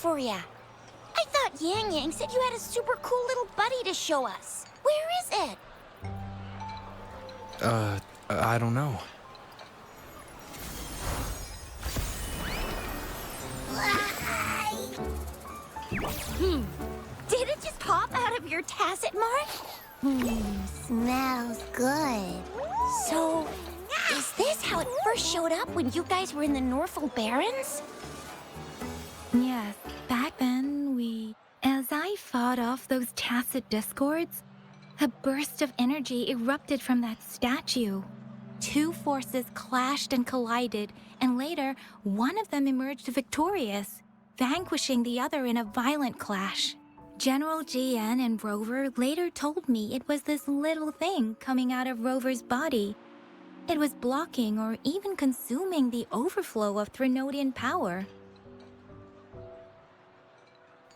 for ya. I thought Yangyang said you had a super cool little buddy to show us. Where is it? I don't know. Did it just pop out of your tacit mark? Smells good. So, is this how it first showed up when you guys were in the Norfolk Barrens? Yes, back then as I fought off those tacit discords, a burst of energy erupted from that statue. Two forces clashed and collided, and later, one of them emerged victorious, vanquishing the other in a violent clash. General GN and Rover later told me it was this little thing coming out of Rover's body. It was blocking or even consuming the overflow of Threnodian power.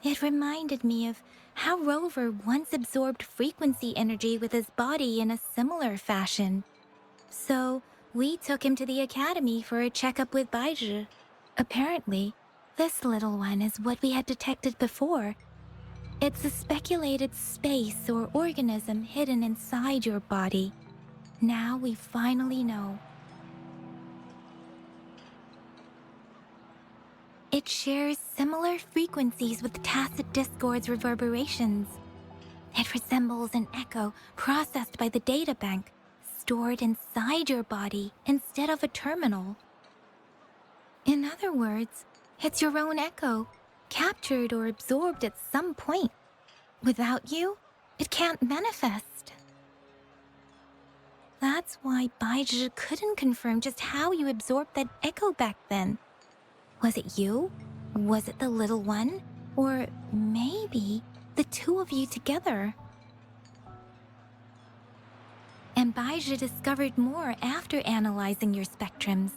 It reminded me of how Rover once absorbed frequency energy with his body in a similar fashion. So, we took him to the academy for a checkup with Baizhi. Apparently, this little one is what we had detected before. It's a speculated space or organism hidden inside your body. Now we finally know. It shares similar frequencies with tacit discord's reverberations. It resembles an echo processed by the data bank, stored inside your body instead of a terminal. In other words, it's your own echo, captured or absorbed at some point. Without you, it can't manifest. That's why Baizhi couldn't confirm just how you absorbed that echo back then. Was it you? Was it the little one? Or maybe the two of you together? And Baizhi discovered more after analyzing your spectrums.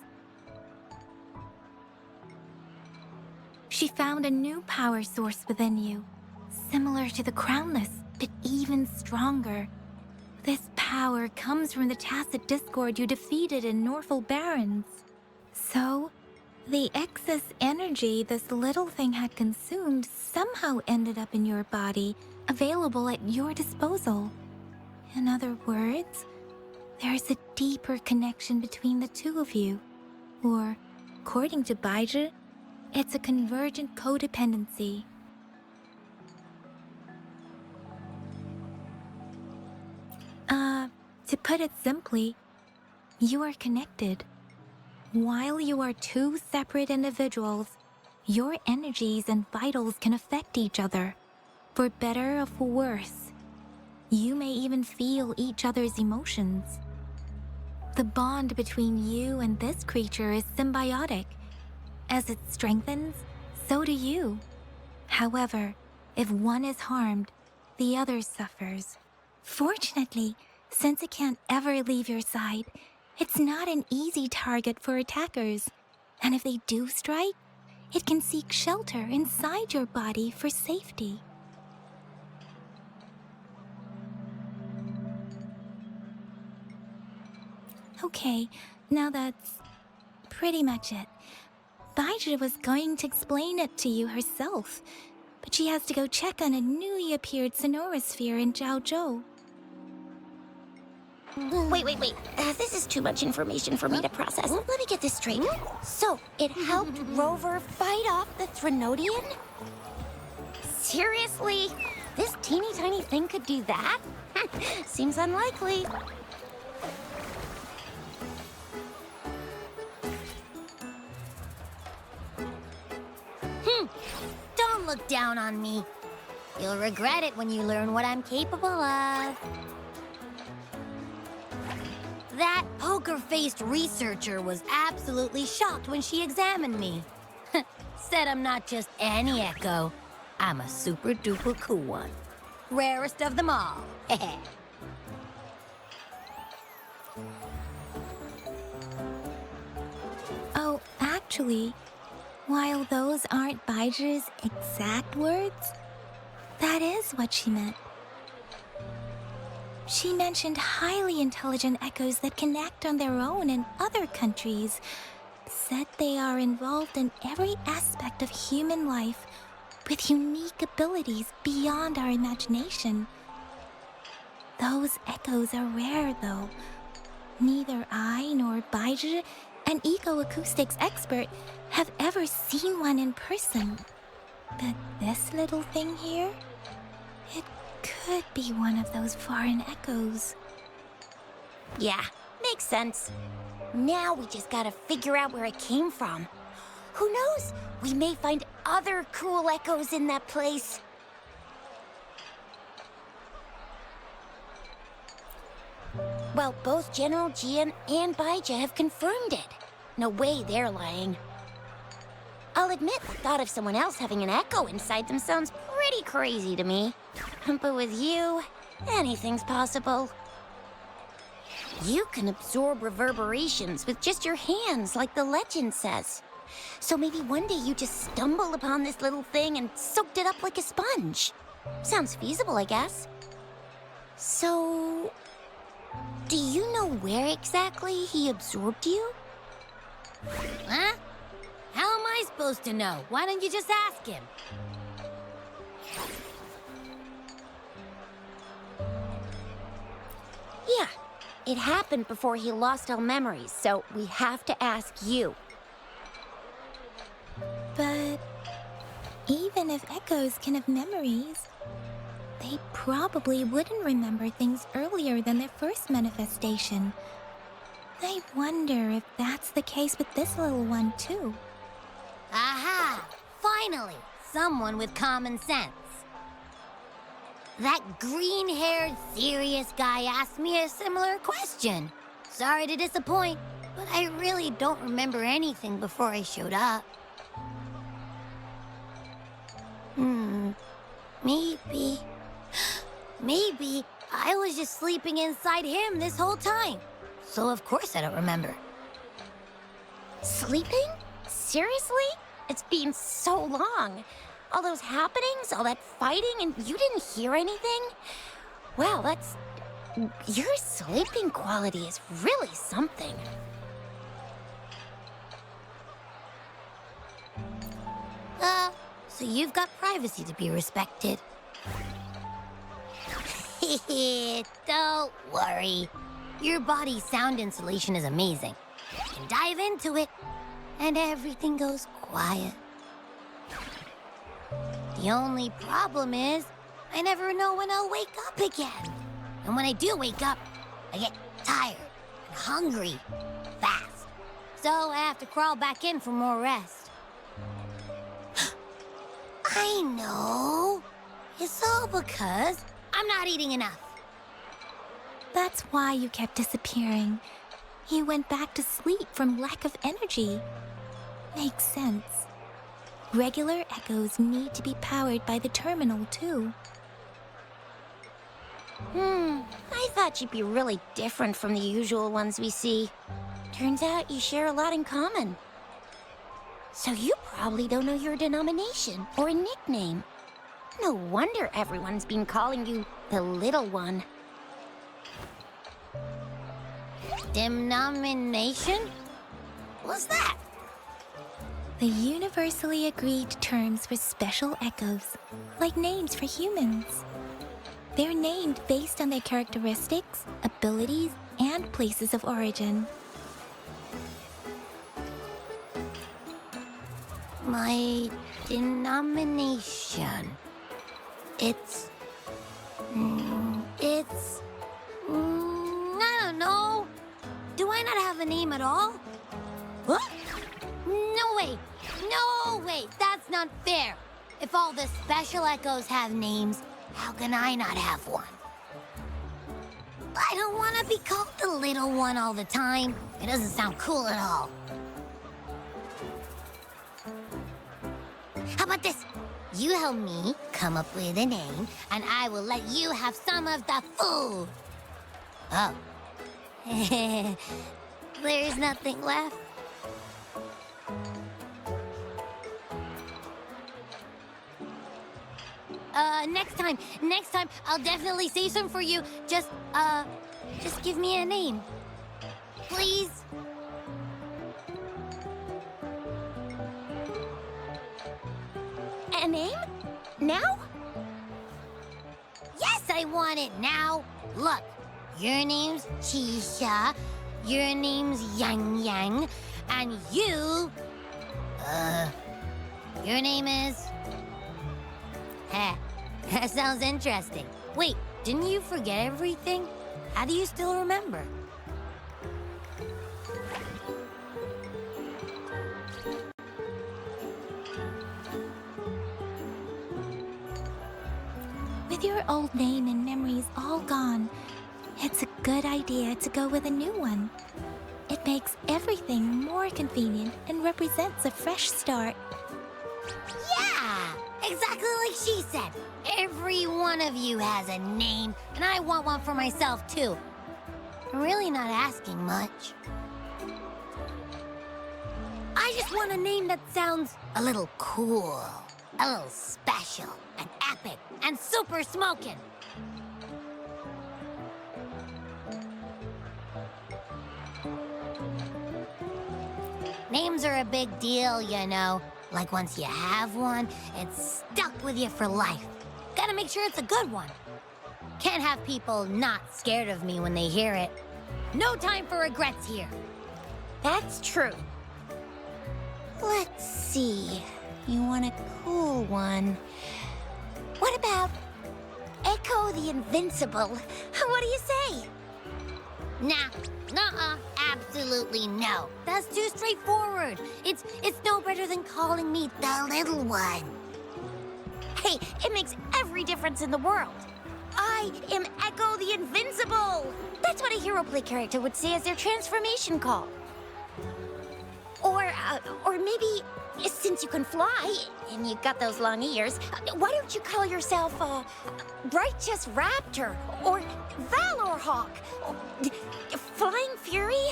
She found a new power source within you, similar to the Crownless, but even stronger. This power comes from the tacit discord you defeated in Norfolk Barrens. So, the excess energy this little thing had consumed somehow ended up in your body, available at your disposal. In other words, there's a deeper connection between the two of you. Or, according to Baizhi, it's a convergent codependency. To put it simply, you are connected. While you are two separate individuals, your energies and vitals can affect each other, for better or for worse. You may even feel each other's emotions. The bond between you and this creature is symbiotic. As it strengthens, so do you. However, if one is harmed, the other suffers. Fortunately, since it can't ever leave your side, it's not an easy target for attackers. And if they do strike, it can seek shelter inside your body for safety. Okay, now that's pretty much it. Baizhi was going to explain it to you herself, but she has to go check on a newly appeared sonorosphere in Zhaozhou. Wait. This is too much information for me to process. Let me get this straight. So, it helped Rover fight off the Threnodian? Seriously? This teeny tiny thing could do that? Seems unlikely. Don't look down on me. You'll regret it when you learn what I'm capable of. That poker-faced researcher was absolutely shocked when she examined me. Said I'm not just any echo. I'm a super-duper cool one. Rarest of them all. Oh, actually, while those aren't Baizhi's exact words, that is what she meant. She mentioned highly intelligent echoes that can act on their own in other countries. Said they are involved in every aspect of human life, with unique abilities beyond our imagination. Those echoes are rare, though. Neither I nor Baizhi, an ecoacoustics expert, have ever seen one in person. But this little thing here, it could be one of those foreign echoes. Yeah, makes sense. Now we just gotta figure out where it came from. Who knows? We may find other cool echoes in that place. Well, both General Jian and Baija have confirmed it. No way they're lying. I'll admit the thought of someone else having an echo inside them sounds pretty crazy to me. But with you, anything's possible. You can absorb reverberations with just your hands, like the legend says. So maybe one day you just stumbled upon this little thing and soaked it up like a sponge. Sounds feasible, I guess. So, do you know where exactly he absorbed you? Huh? How am I supposed to know? Why don't you just ask him? Yeah, it happened before he lost all memories, so we have to ask you. But even if echoes can have memories, they probably wouldn't remember things earlier than their first manifestation. I wonder if that's the case with this little one, too. Aha! Finally! Someone with common sense. That green-haired, serious guy asked me a similar question. Sorry to disappoint, but I really don't remember anything before I showed up. Maybe I was just sleeping inside him this whole time. So of course I don't remember. Sleeping? Seriously? It's been so long. All those happenings, all that fighting, and you didn't hear anything? Wow, that's... Your sleeping quality is really something. So you've got privacy to be respected. Don't worry. Your body's sound insulation is amazing. You can dive into it, and everything goes quiet. The only problem is, I never know when I'll wake up again. And when I do wake up, I get tired and hungry fast. So I have to crawl back in for more rest. I know. It's all because I'm not eating enough. That's why you kept disappearing. You went back to sleep from lack of energy. Makes sense. Regular echoes need to be powered by the terminal, too. I thought you'd be really different from the usual ones we see. Turns out you share a lot in common. So you probably don't know your denomination or a nickname. No wonder everyone's been calling you the Little One. Denomination? What's that? The universally agreed terms for special echoes, like names for humans. They're named based on their characteristics, abilities, and places of origin. My denomination. I don't know. Do I not have a name at all? What? No way. No way. That's not fair. If all the special echoes have names, how can I not have one? I don't want to be called the little one all the time. It doesn't sound cool at all. How about this? You help me come up with a name, and I will let you have some of the food. Oh. There's nothing left. Next time, I'll definitely say some for you. Just give me a name. Please? A name? I want it now. Look, your name's Chisha, your name's Yangyang, and you... your name is... Heh, that sounds interesting. Wait, didn't you forget everything? How do you still remember? With your old name and memories all gone, it's a good idea to go with a new one. It makes everything more convenient and represents a fresh start. Yeah, exactly like she said. Every one of you has a name, and I want one for myself, too. I'm really not asking much. I just want a name that sounds a little cool, a little special, and epic, and super smoking. Names are a big deal, you know. Like once you have one, it's stuck with you for life. Gotta make sure it's a good one. Can't have people not scared of me when they hear it. No time for regrets here. That's true. Let's see. You want a cool one. What about Echo the Invincible? What do you say? Nah, absolutely no. That's too straightforward. It's no better than calling me the little one. Hey, it makes every difference in the world. I am Echo the Invincible! That's what a hero play character would say as their transformation call. Or maybe, since you can fly, and you got those long ears, why don't you call yourself, Righteous Raptor, or Valor Hawk, or Flying Fury?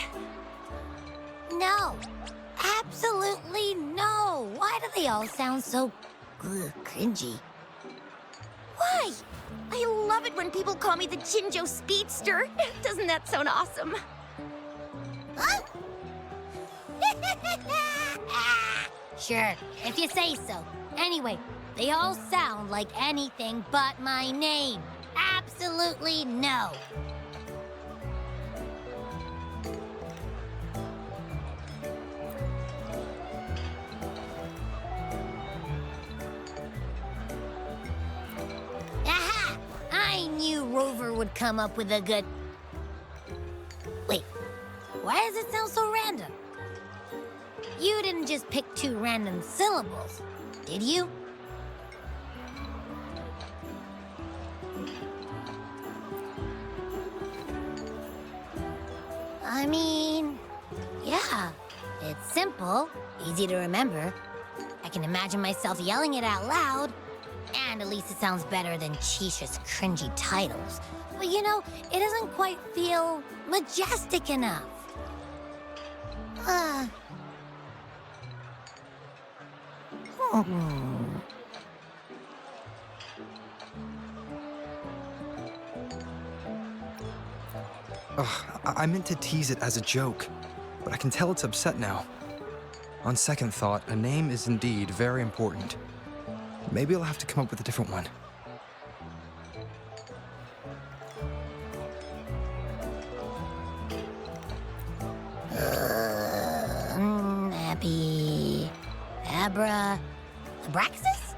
No, absolutely no. Why do they all sound so cringy? Why? I love it when people call me the Jinjo Speedster. Doesn't that sound awesome? Huh? Sure, if you say so. Anyway, they all sound like anything but my name. Absolutely no. Aha! I knew Rover would come up with a good... Wait, why does it sound so random? You didn't just pick two random syllables, did you? I mean, yeah, it's simple, easy to remember. I can imagine myself yelling it out loud, and at least it sounds better than Chisha's cringy titles. But you know, it doesn't quite feel majestic enough. I meant to tease it as a joke, but I can tell it's upset now. On second thought, a name is indeed very important. Maybe I'll have to come up with a different one. Abby... Abraxas?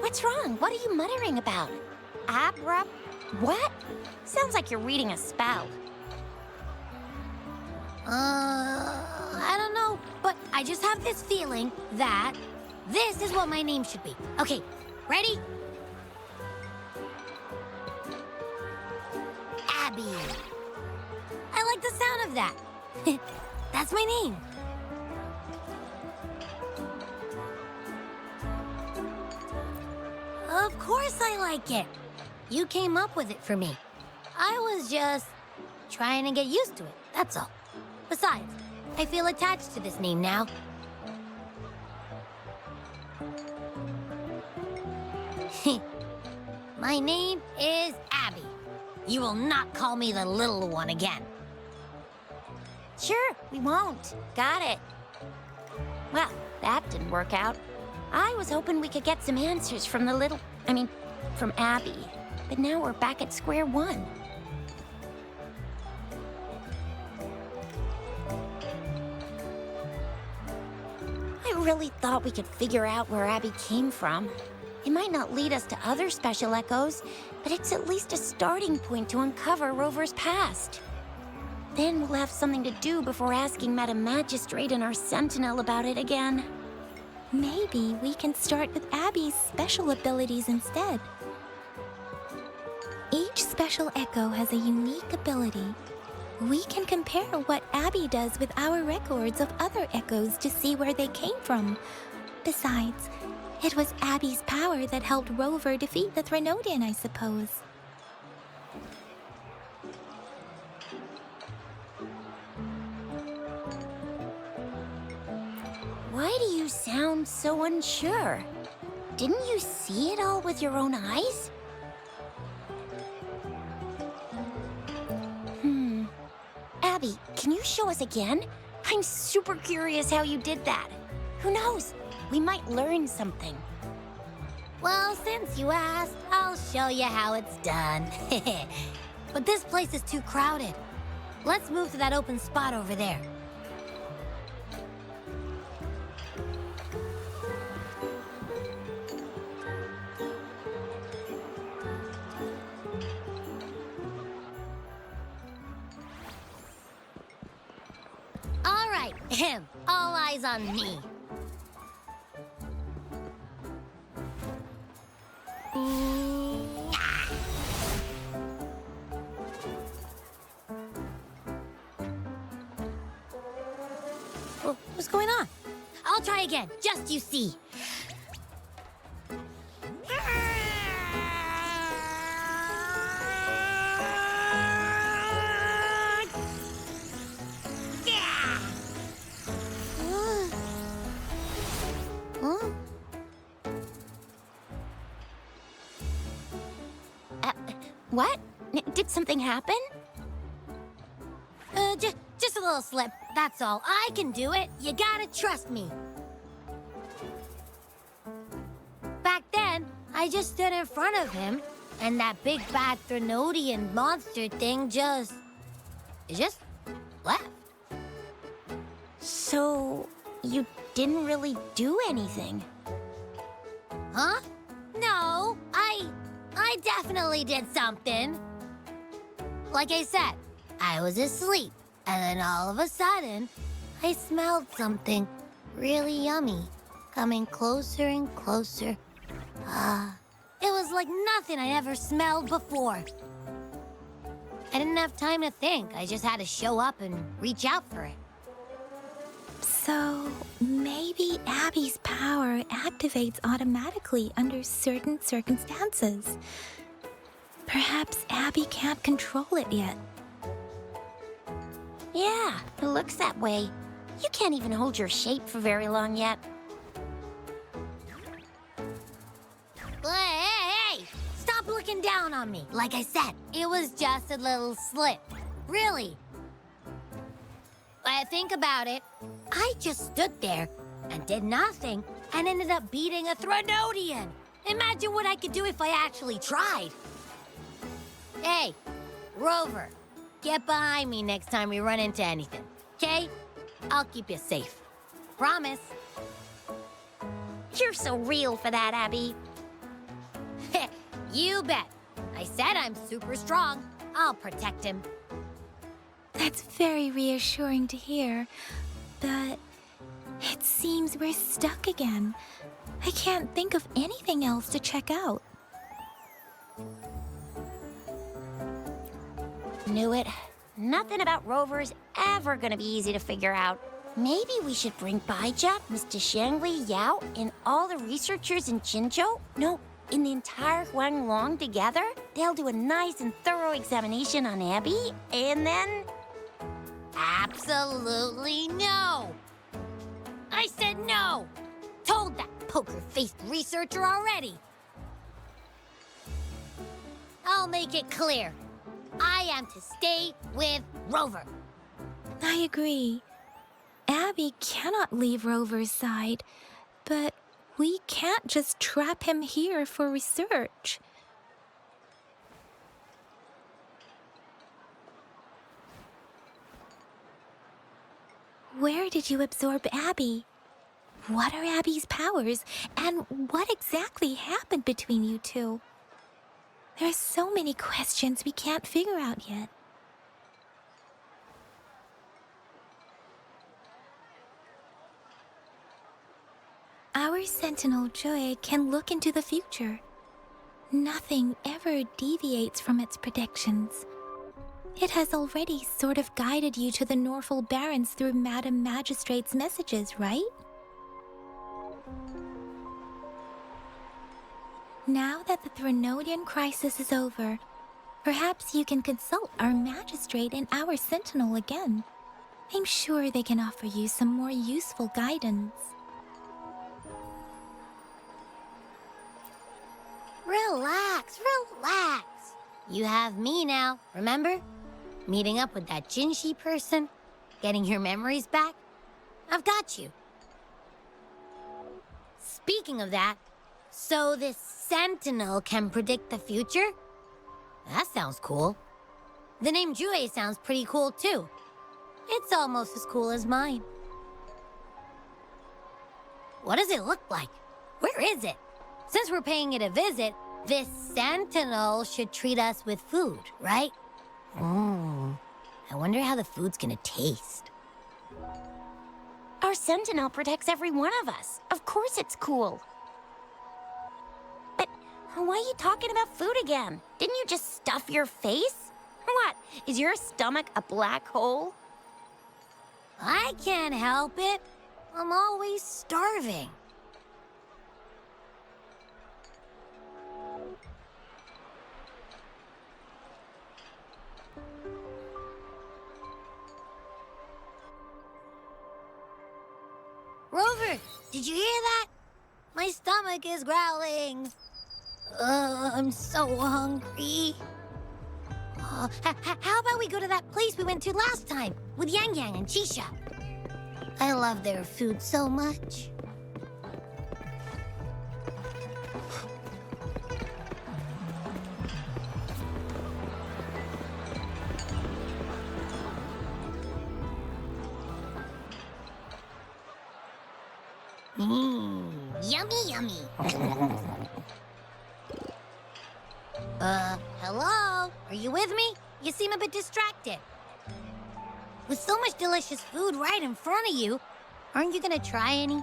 What's wrong? What are you muttering about? What? Sounds like you're reading a spell. I don't know, but I just have this feeling that this is what my name should be. Okay, ready? Abby. I like the sound of that. That's my name. Of course I like it. You came up with it for me. I was just trying to get used to it, that's all. Besides, I feel attached to this name now. My name is Abby. You will not call me the little one again. Sure, we won't. Got it. Well, that didn't work out. I was hoping we could get some answers from from Abby. But now we're back at square one. I really thought we could figure out where Abby came from. It might not lead us to other special echoes, but it's at least a starting point to uncover Rover's past. Then we'll have something to do before asking Madam Magistrate and our Sentinel about it again. Maybe we can start with Abby's special abilities instead. Each special echo has a unique ability. We can compare what Abby does with our records of other echoes to see where they came from. Besides, it was Abby's power that helped Rover defeat the Threnodian, I suppose. Why do you sound so unsure? Didn't you see it all with your own eyes? Abby, can you show us again? I'm super curious how you did that. Who knows? We might learn something. Well, since you asked, I'll show you how it's done. But this place is too crowded. Let's move to that open spot over there. All right, all eyes on me. What's going on? I'll try again, just you see. What? Did something happen? Just a little slip, that's all. I can do it. You gotta trust me. Back then, I just stood in front of him, and that big bad Threnodian monster thing just left. So, you didn't really do anything? Huh? No, I definitely did something. Like I said, I was asleep, and then all of a sudden, I smelled something really yummy coming closer and closer. It was like nothing I ever smelled before. I didn't have time to think. I just had to show up and reach out for it. So, maybe Abby's power activates automatically under certain circumstances. Perhaps Abby can't control it yet. Yeah, it looks that way. You can't even hold your shape for very long yet. Hey! Stop looking down on me. Like I said, it was just a little slip. Really. But think about it. I just stood there and did nothing and ended up beating a Threnodian. Imagine what I could do if I actually tried. Hey, Rover, get behind me next time we run into anything, okay? I'll keep you safe. Promise. You're so real for that, Abby. You bet. I said I'm super strong. I'll protect him. That's very reassuring to hear, but it seems we're stuck again. I can't think of anything else to check out. Knew it. Nothing about Rover's ever gonna be easy to figure out. Maybe we should bring Baija, Mr. Shangli, Yao, and all the researchers in Jinzhou? No, in the entire Huanglong together? They'll do a nice and thorough examination on Abby, and then... Absolutely no! I said no! Told that poker-faced researcher already! I'll make it clear. I am to stay with Rover. I agree. Abby Abby cannot leave Rover's side, but we can't just trap him here for research. Where did you absorb Abby? What are Abby's powers, and what exactly happened between you two? There are so many questions we can't figure out yet. Our Sentinel Joy can look into the future. Nothing ever deviates from its predictions. It has already sort of guided you to the Norfolk Barrens through Madam Magistrate's messages, right? Now that the Threnodian crisis is over, perhaps you can consult our Magistrate and our Sentinel again. I'm sure they can offer you some more useful guidance. Relax, relax. You have me now, remember? Meeting up with that Jinshi person, getting your memories back. I've got you. Speaking of that, so this Sentinel can predict the future? That sounds cool. The name Jue sounds pretty cool too. It's almost as cool as mine. What does it look like? Where is it? Since we're paying it a visit, this Sentinel should treat us with food, right? I wonder how the food's gonna taste. Our Sentinel protects every one of us. Of course it's cool. But why are you talking about food again? Didn't you just stuff your face? What, is your stomach a black hole? I can't help it. I'm always starving. Rover, did you hear that? My stomach is growling. I'm so hungry. How about we go to that place we went to last time with Yangyang and Chisha? I love their food so much. Yummy, yummy. Hello? Are you with me? You seem a bit distracted. With so much delicious food right in front of you, aren't you gonna try any?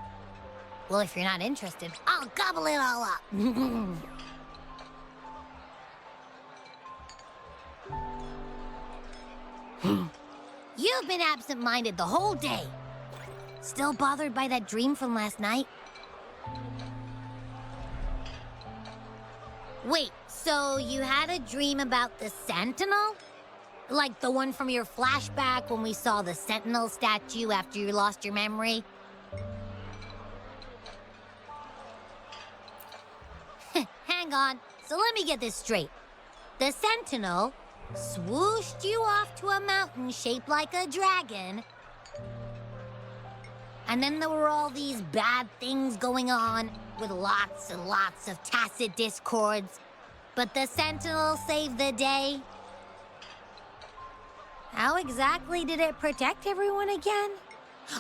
Well, if you're not interested, I'll gobble it all up. You've been absent-minded the whole day. Still bothered by that dream from last night? Wait, so you had a dream about the Sentinel? Like the one from your flashback when we saw the Sentinel statue after you lost your memory? Hang on, so let me get this straight. The Sentinel swooshed you off to a mountain shaped like a dragon, and then there were all these bad things going on with lots and lots of tacit discords. But the Sentinel saved the day. How exactly did it protect everyone again?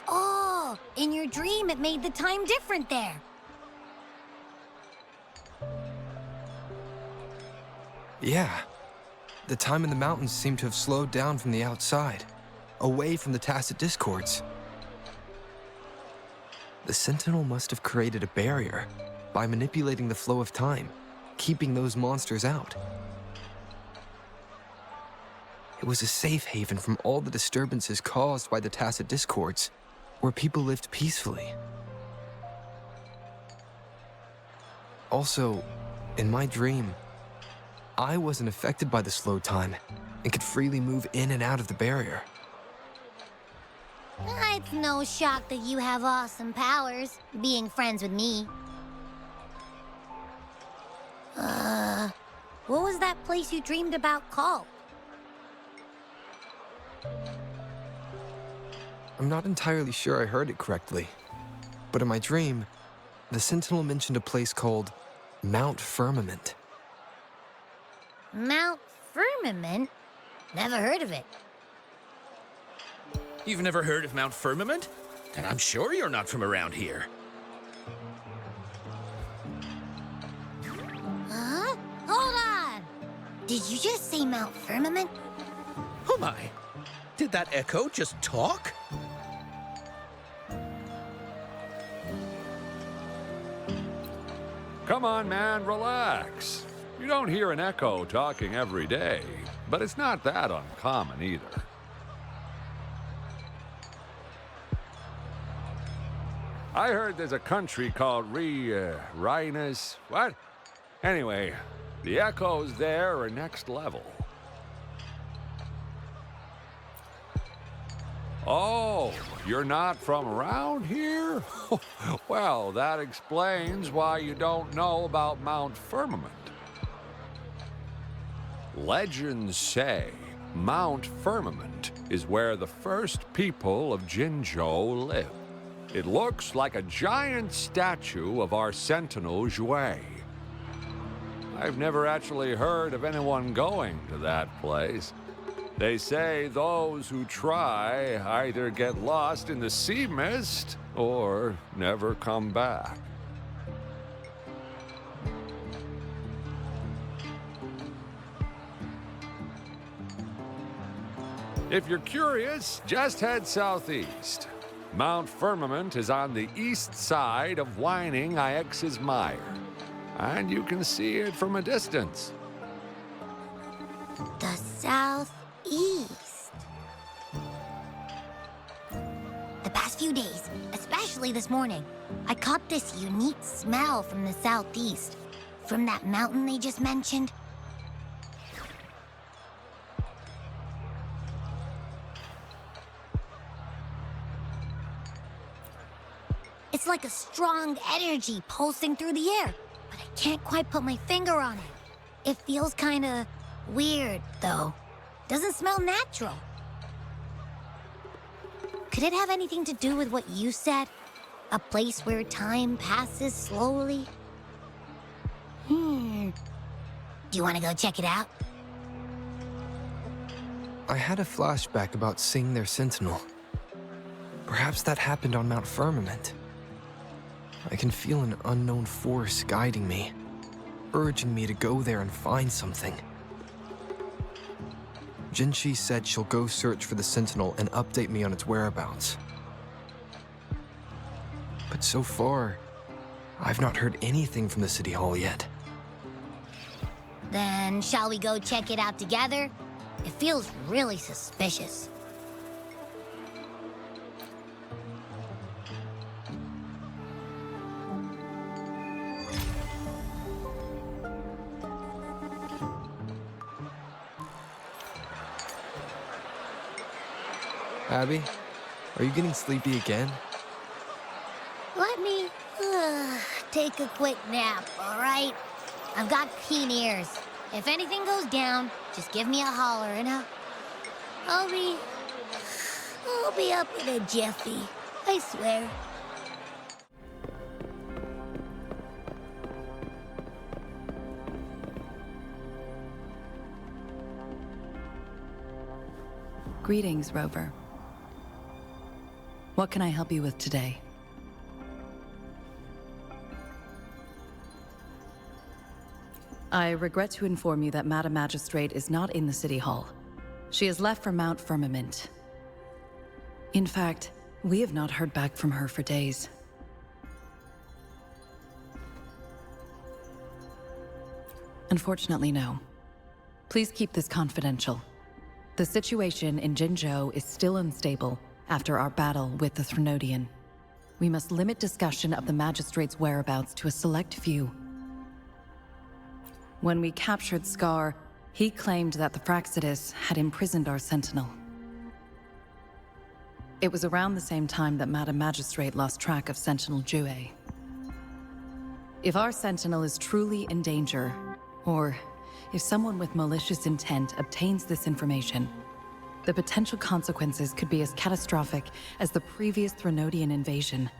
Oh, in your dream it made the time different there. Yeah. The time in the mountains seemed to have slowed down from the outside, away from the tacit discords. The Sentinel must have created a barrier by manipulating the flow of time, keeping those monsters out. It was a safe haven from all the disturbances caused by the tacit discords, where people lived peacefully. Also, in my dream, I wasn't affected by the slow time and could freely move in and out of the barrier. It's no shock that you have awesome powers, being friends with me. What was that place you dreamed about called? I'm not entirely sure I heard it correctly. But in my dream, the Sentinel mentioned a place called Mount Firmament. Mount Firmament? Never heard of it. You've never heard of Mount Firmament? Then I'm sure you're not from around here. Huh? Hold on! Did you just say Mount Firmament? Oh my! Did that echo just talk? Come on, man, relax. You don't hear an echo talking every day, but it's not that uncommon either. I heard there's a country called Rhinus. What? Anyway, the echoes there are next level. Oh, you're not from around here? Well, that explains why you don't know about Mount Firmament. Legends say Mount Firmament is where the first people of Jinzhou lived. It looks like a giant statue of our Sentinel Zhui. I've never actually heard of anyone going to that place. They say those who try either get lost in the sea mist or never come back. If you're curious, just head southeast. Mount Firmament is on the east side of Whining Ix's Mire, and you can see it from a distance. The southeast. The past few days, especially this morning, I caught this unique smell from the southeast. From that mountain they just mentioned. It's like a strong energy pulsing through the air, but I can't quite put my finger on it. It feels kinda weird, though. Doesn't smell natural. Could it have anything to do with what you said? A place where time passes slowly? Do you want to go check it out? I had a flashback about seeing their Sentinel. Perhaps that happened on Mount Firmament. I can feel an unknown force guiding me, urging me to go there and find something. Jinchi said she'll go search for the Sentinel and update me on its whereabouts. But so far, I've not heard anything from the City Hall yet. Then shall we go check it out together? It feels really suspicious. Abby, are you getting sleepy again? Let me take a quick nap, all right? I've got keen ears. If anything goes down, just give me a holler and I'll be up in a jiffy. I swear. Greetings, Rover. What can I help you with today? I regret to inform you that Madam Magistrate is not in the City Hall. She has left for Mount Firmament. In fact, we have not heard back from her for days. Unfortunately, no. Please keep this confidential. The situation in Jinzhou is still unstable after our battle with the Threnodian. We must limit discussion of the Magistrate's whereabouts to a select few. When we captured Scar, he claimed that the Fraxidus had imprisoned our Sentinel. It was around the same time that Madam Magistrate lost track of Sentinel Zhui. If our Sentinel is truly in danger, or if someone with malicious intent obtains this information, the potential consequences could be as catastrophic as the previous Threnodian invasion.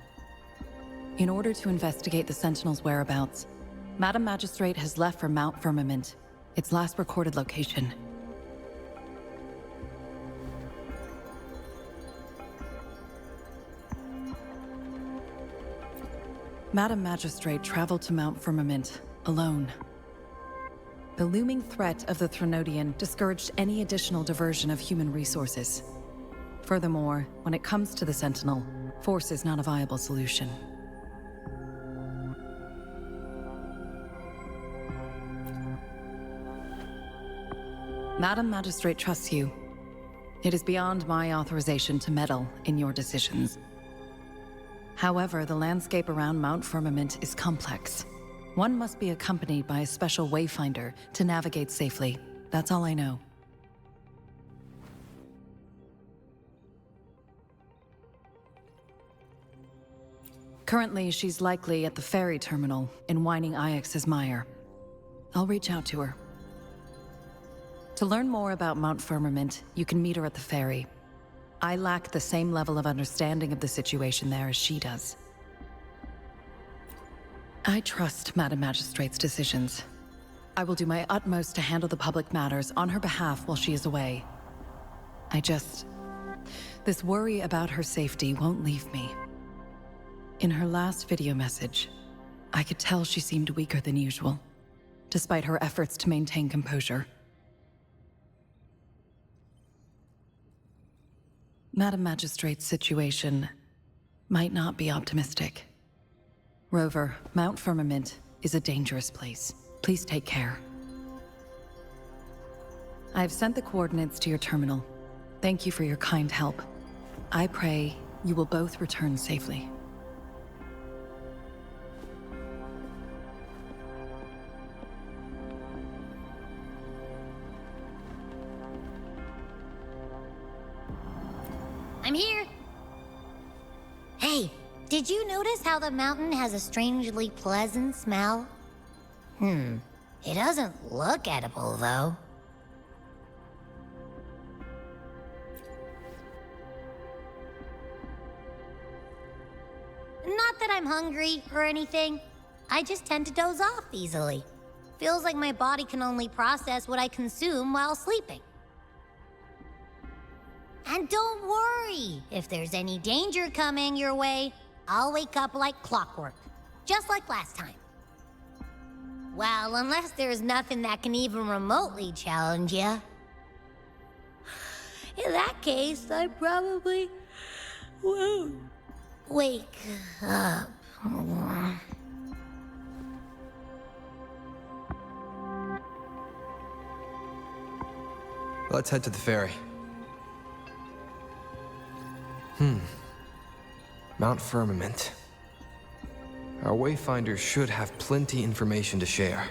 In order to investigate the Sentinel's whereabouts, Madam Magistrate has left for Mount Firmament, its last recorded location. Madam Magistrate traveled to Mount Firmament alone. The looming threat of the Threnodian discouraged any additional diversion of human resources. Furthermore, when it comes to the Sentinel, force is not a viable solution. Madam Magistrate trusts you. It is beyond my authorization to meddle in your decisions. However, the landscape around Mount Firmament is complex. One must be accompanied by a special wayfinder to navigate safely. That's all I know. Currently, she's likely at the ferry terminal in Whining Ix's Mire. I'll reach out to her. To learn more about Mount Firmament, you can meet her at the ferry. I lack the same level of understanding of the situation there as she does. I trust Madam Magistrate's decisions. I will do my utmost to handle the public matters on her behalf while she is away. This worry about her safety won't leave me. In her last video message, I could tell she seemed weaker than usual, despite her efforts to maintain composure. Madam Magistrate's situation might not be optimistic. Rover, Mount Firmament is a dangerous place. Please take care. I've sent the coordinates to your terminal. Thank you for your kind help. I pray you will both return safely. I'm here. Hey, did you notice how the mountain has a strangely pleasant smell? It doesn't look edible, though. Not that I'm hungry or anything. I just tend to doze off easily. Feels like my body can only process what I consume while sleeping. And don't worry, if there's any danger coming your way, I'll wake up like clockwork, just like last time. Well, unless there's nothing that can even remotely challenge you. In that case, I probably won't wake up. Let's head to the ferry. Mount Firmament. Our wayfinders should have plenty information to share.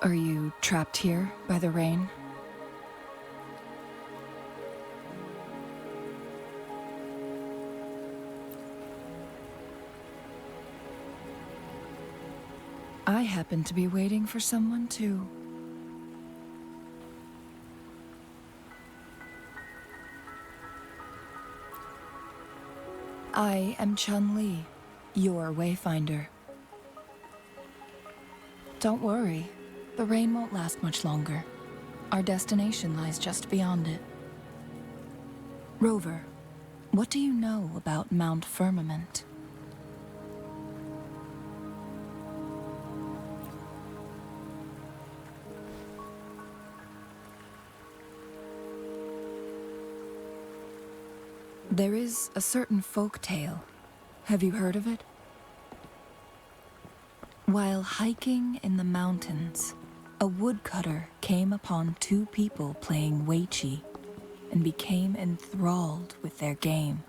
Are you trapped here by the rain? I happen to be waiting for someone too. I am Chun-Li, your wayfinder. Don't worry. The rain won't last much longer. Our destination lies just beyond it. Rover, what do you know about Mount Firmament? There is a certain folk tale. Have you heard of it? While hiking in the mountains, a woodcutter came upon two people playing Weiqi and became enthralled with their game.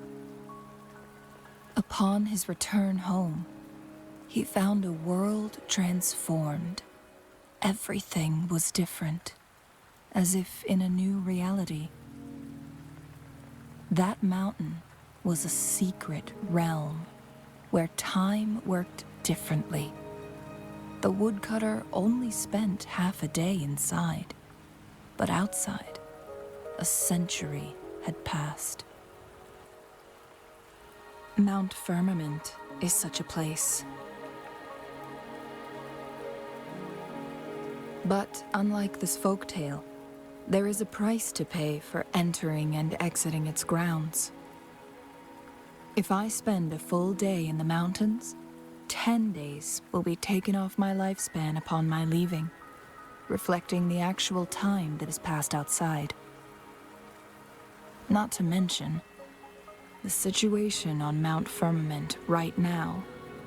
Upon his return home, he found a world transformed. Everything was different, as if in a new reality. That mountain was a secret realm where time worked differently. The woodcutter only spent half a day inside, but outside, a century had passed. Mount Firmament is such a place. But unlike this folktale, there is a price to pay for entering and exiting its grounds. If I spend a full day in the mountains, 10 days will be taken off my lifespan upon my leaving, reflecting the actual time that is passed outside. Not to mention, the situation on Mount Firmament right now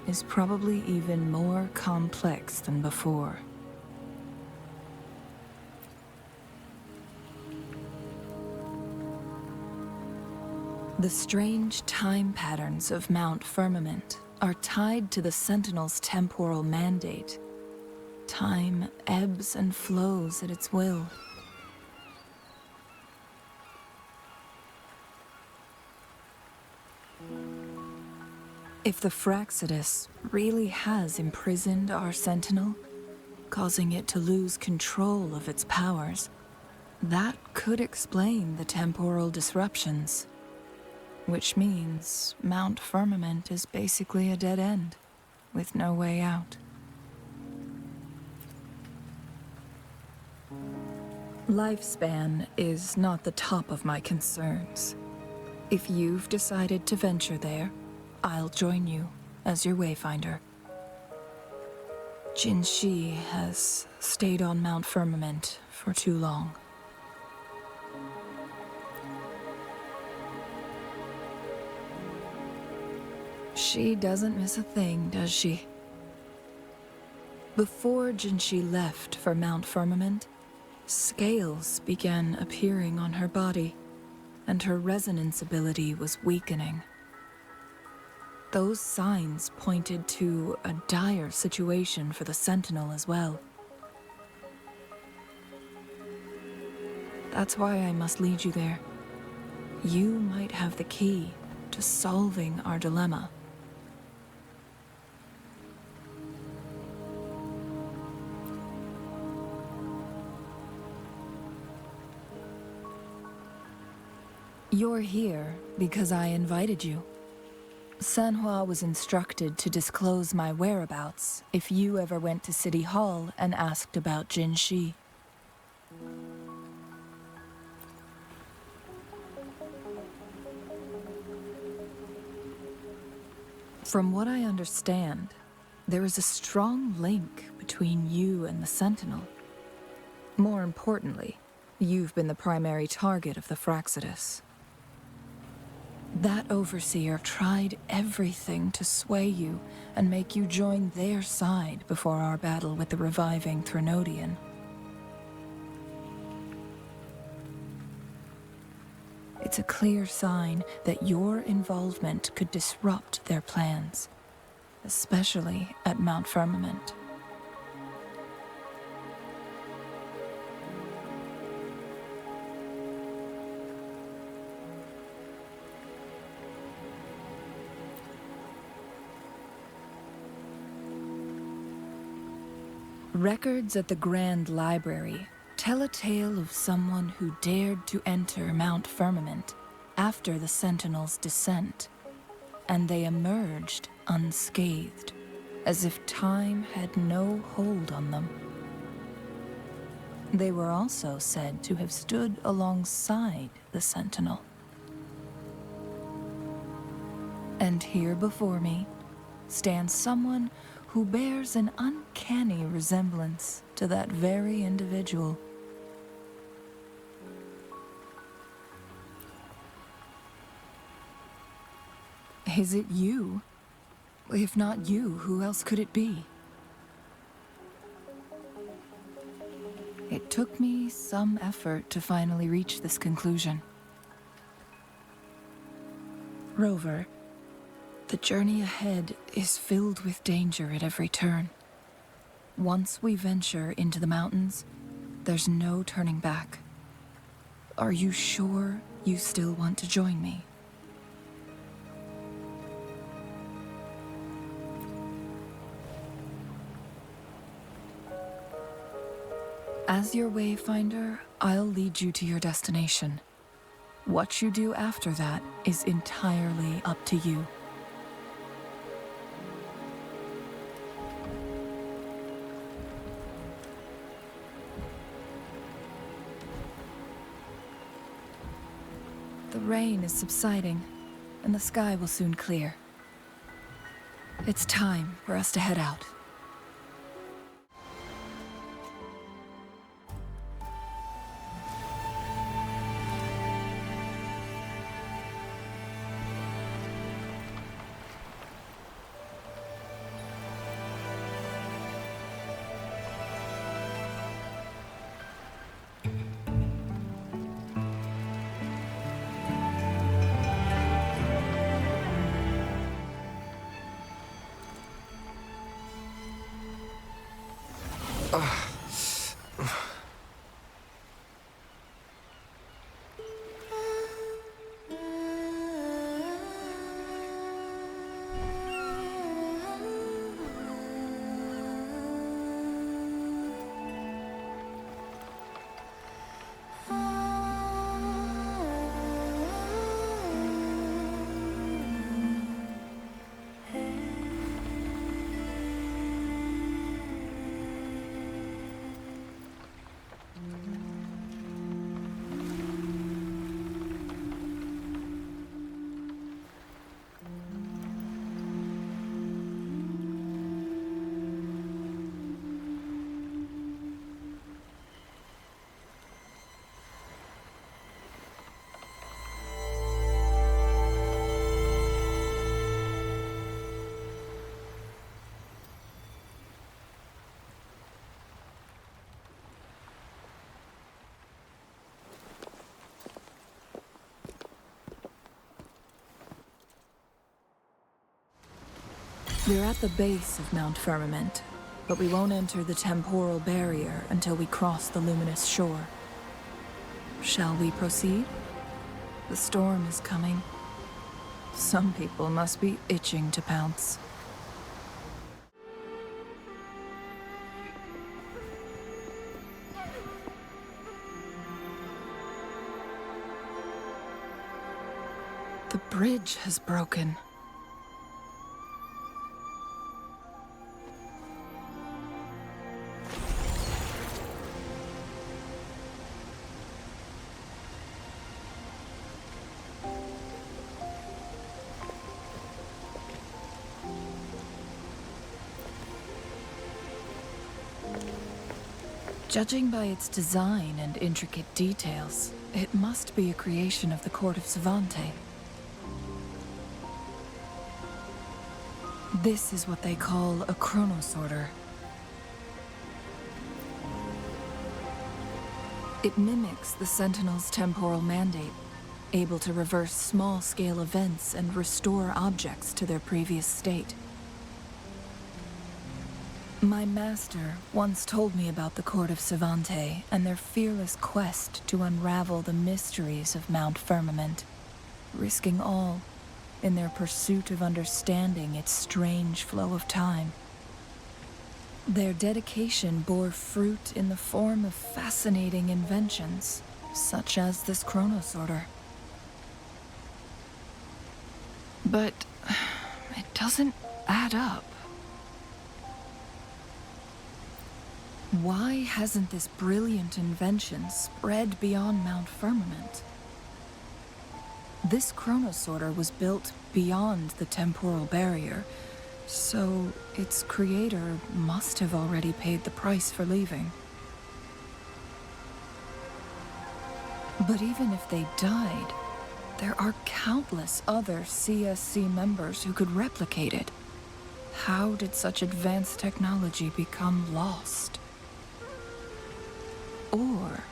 is probably even more complex than before. The strange time patterns of Mount Firmament are tied to the Sentinel's temporal mandate. Time ebbs and flows at its will. If the Fractsidus really has imprisoned our Sentinel, causing it to lose control of its powers, that could explain the temporal disruptions. Which means Mount Firmament is basically a dead end, with no way out. Lifespan is not the top of my concerns. If you've decided to venture there, I'll join you as your wayfinder. Jin Shi has stayed on Mount Firmament for too long. She doesn't miss a thing, does she? Before Jinshi left for Mount Firmament, scales began appearing on her body, and her resonance ability was weakening. Those signs pointed to a dire situation for the Sentinel as well. That's why I must lead you there. You might have the key to solving our dilemma. You're here because I invited you. Sanhua was instructed to disclose my whereabouts if you ever went to City Hall and asked about Jin Shi. From what I understand, there is a strong link between you and the Sentinel. More importantly, you've been the primary target of the Fractsidus. That overseer tried everything to sway you and make you join their side before our battle with the reviving Threnodian. It's a clear sign that your involvement could disrupt their plans, especially at Mount Firmament. Records at the Grand Library tell a tale of someone who dared to enter Mount Firmament after the Sentinel's descent, and they emerged unscathed, as if time had no hold on them. They were also said to have stood alongside the Sentinel. And here before me stands someone who bears an uncanny resemblance to that very individual. Is it you? If not you, who else could it be? It took me some effort to finally reach this conclusion. Rover, The journey ahead is filled with danger at every turn. Once we venture into the mountains, there's no turning back. Are you sure you still want to join me? As your wayfinder, I'll lead you to your destination. What you do after that is entirely up to you. The rain is subsiding, and the sky will soon clear. It's time for us to head out. We're at the base of Mount Firmament, but we won't enter the temporal barrier until we cross the luminous shore. Shall we proceed? The storm is coming. Some people must be itching to pounce. The bridge has broken. Judging by its design and intricate details, it must be a creation of the court of Savante. This is what they call a chronosorter. It mimics the Sentinel's temporal mandate, able to reverse small-scale events and restore objects to their previous state. My master once told me about the court of Savante and their fearless quest to unravel the mysteries of Mount Firmament, risking all in their pursuit of understanding its strange flow of time. Their dedication bore fruit in the form of fascinating inventions, such as this chronosorter. But it doesn't add up. Why hasn't this brilliant invention spread beyond Mount Firmament? This chronosorter was built beyond the temporal barrier, so its creator must have already paid the price for leaving. But even if they died, there are countless other CSC members who could replicate it. How did such advanced technology become lost? Or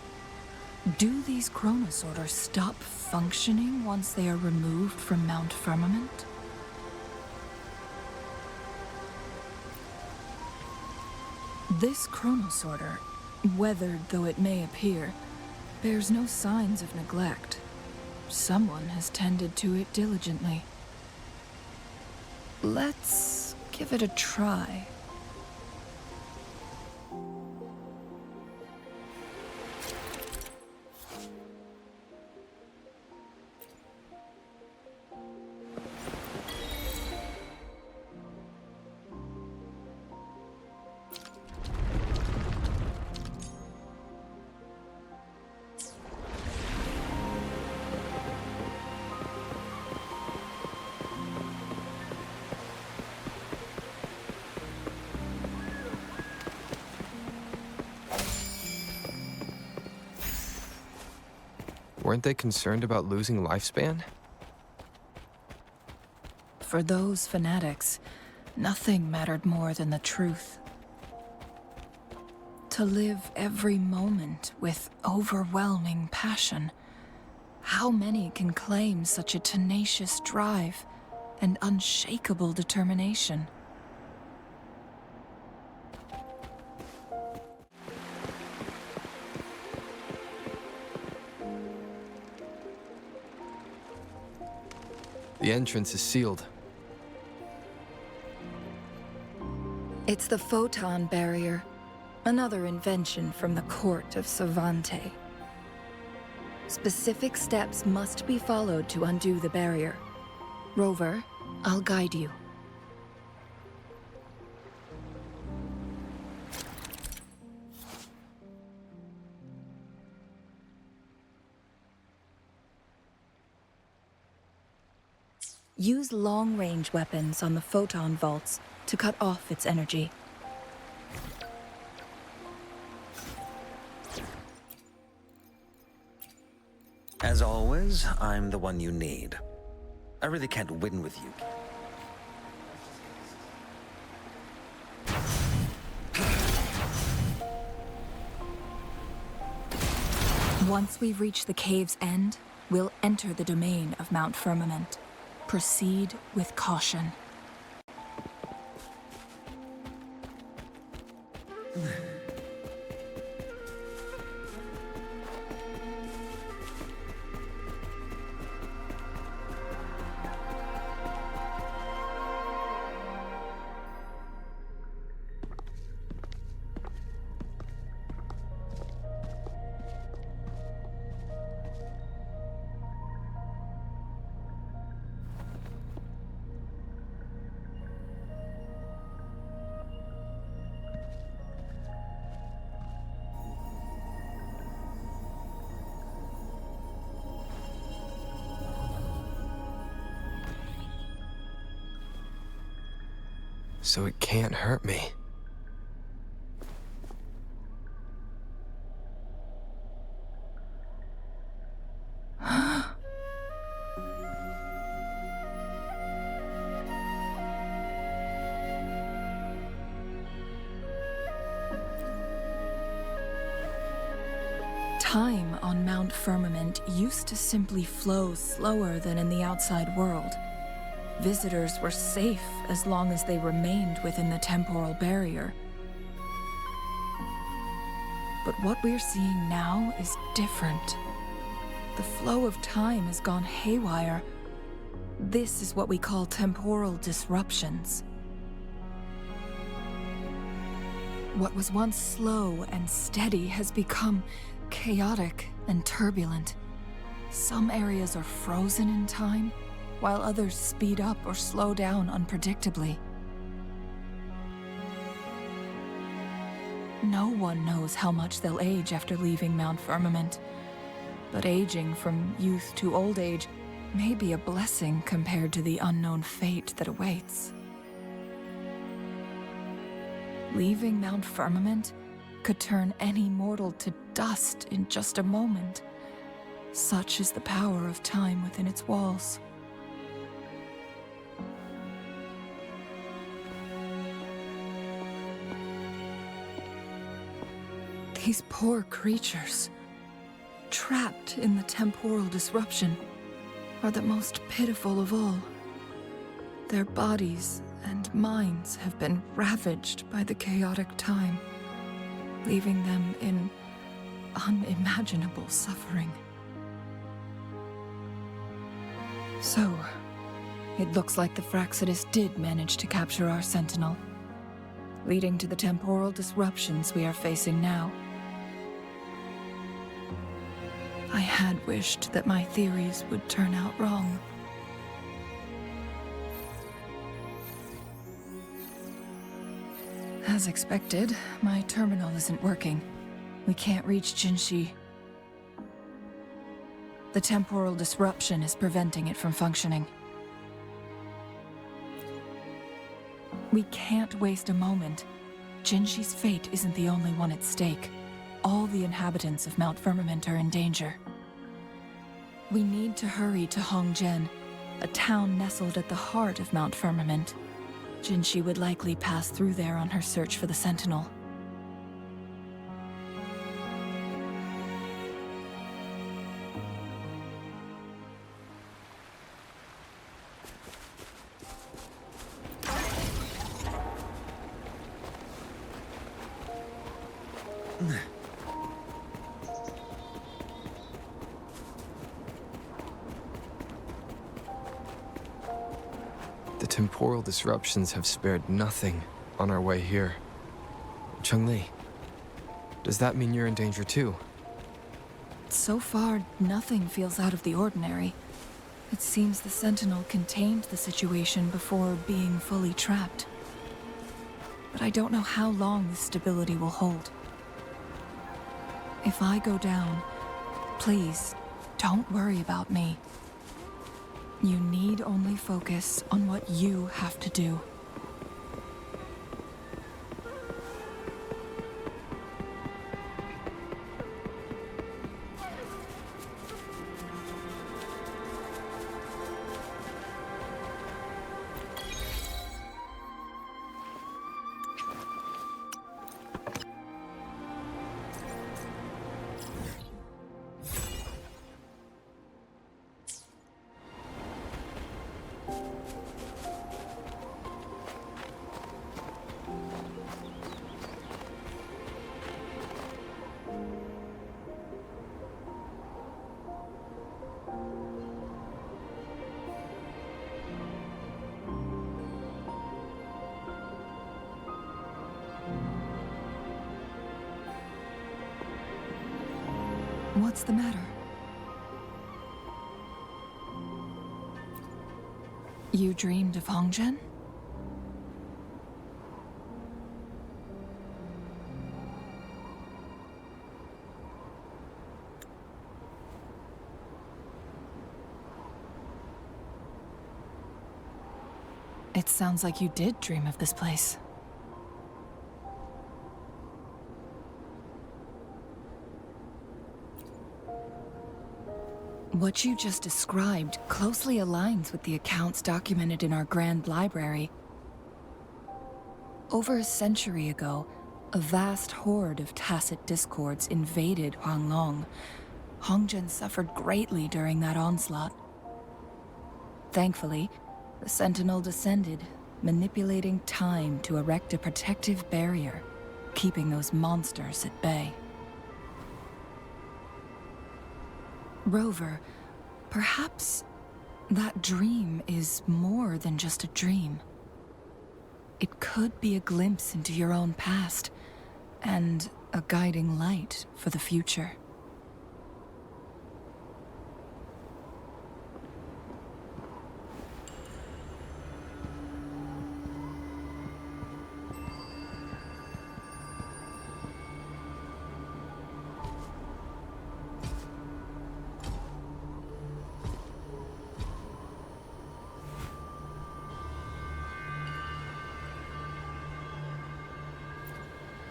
do these chronosorters stop functioning once they are removed from Mount Firmament? This chronosorter, weathered though it may appear, bears no signs of neglect. Someone has tended to it diligently. Let's give it a try. Weren't they concerned about losing lifespan? For those fanatics, nothing mattered more than the truth. To live every moment with overwhelming passion. How many can claim such a tenacious drive and unshakable determination? The entrance is sealed. It's the photon barrier, another invention from the court of Savante. Specific steps must be followed to undo the barrier. Rover, I'll guide you. Use long-range weapons on the photon vaults to cut off its energy. As always, I'm the one you need. I really can't win with you. Once we reach the cave's end, we'll enter the domain of Mount Firmament. Proceed with caution. So it can't hurt me. Time on Mount Firmament used to simply flow slower than in the outside world. Visitors were safe as long as they remained within the temporal barrier. But what we're seeing now is different. The flow of time has gone haywire. This is what we call temporal disruptions. What was once slow and steady has become chaotic and turbulent. Some areas are frozen in time, while others speed up or slow down unpredictably. No one knows how much they'll age after leaving Mount Firmament, but aging from youth to old age may be a blessing compared to the unknown fate that awaits. Leaving Mount Firmament could turn any mortal to dust in just a moment. Such is the power of time within its walls. These poor creatures, trapped in the temporal disruption, are the most pitiful of all. Their bodies and minds have been ravaged by the chaotic time. leaving them in unimaginable suffering. So, it looks like the Fraxidus did manage to capture our sentinel, leading to the temporal disruptions we are facing now. I had wished that my theories would turn out wrong. As expected, my terminal isn't working. We can't reach Jinshi. The temporal disruption is preventing it from functioning. We can't waste a moment. Jinshi's fate isn't the only one at stake. All the inhabitants of Mount Firmament are in danger. We need to hurry to Hongzhen, a town nestled at the heart of Mount Firmament. Jinshi would likely pass through there on her search for the Sentinel. The temporal disruptions have spared nothing on our way here. Cheng-Li, does that mean you're in danger too? So far, nothing feels out of the ordinary. It seems the Sentinel contained the situation before being fully trapped. But I don't know how long this stability will hold. If I go down, please, don't worry about me. You need only focus on what you have to do. What's the matter? You dreamed of Hongzhen? It sounds like you did dream of this place. What you just described closely aligns with the accounts documented in our Grand Library. Over a century ago, a vast horde of tacit discords invaded Huanglong. Hongzhen suffered greatly during that onslaught. Thankfully, the Sentinel descended, manipulating time to erect a protective barrier, keeping those monsters at bay. Rover, perhaps that dream is more than just a dream. It could be a glimpse into your own past, and a guiding light for the future.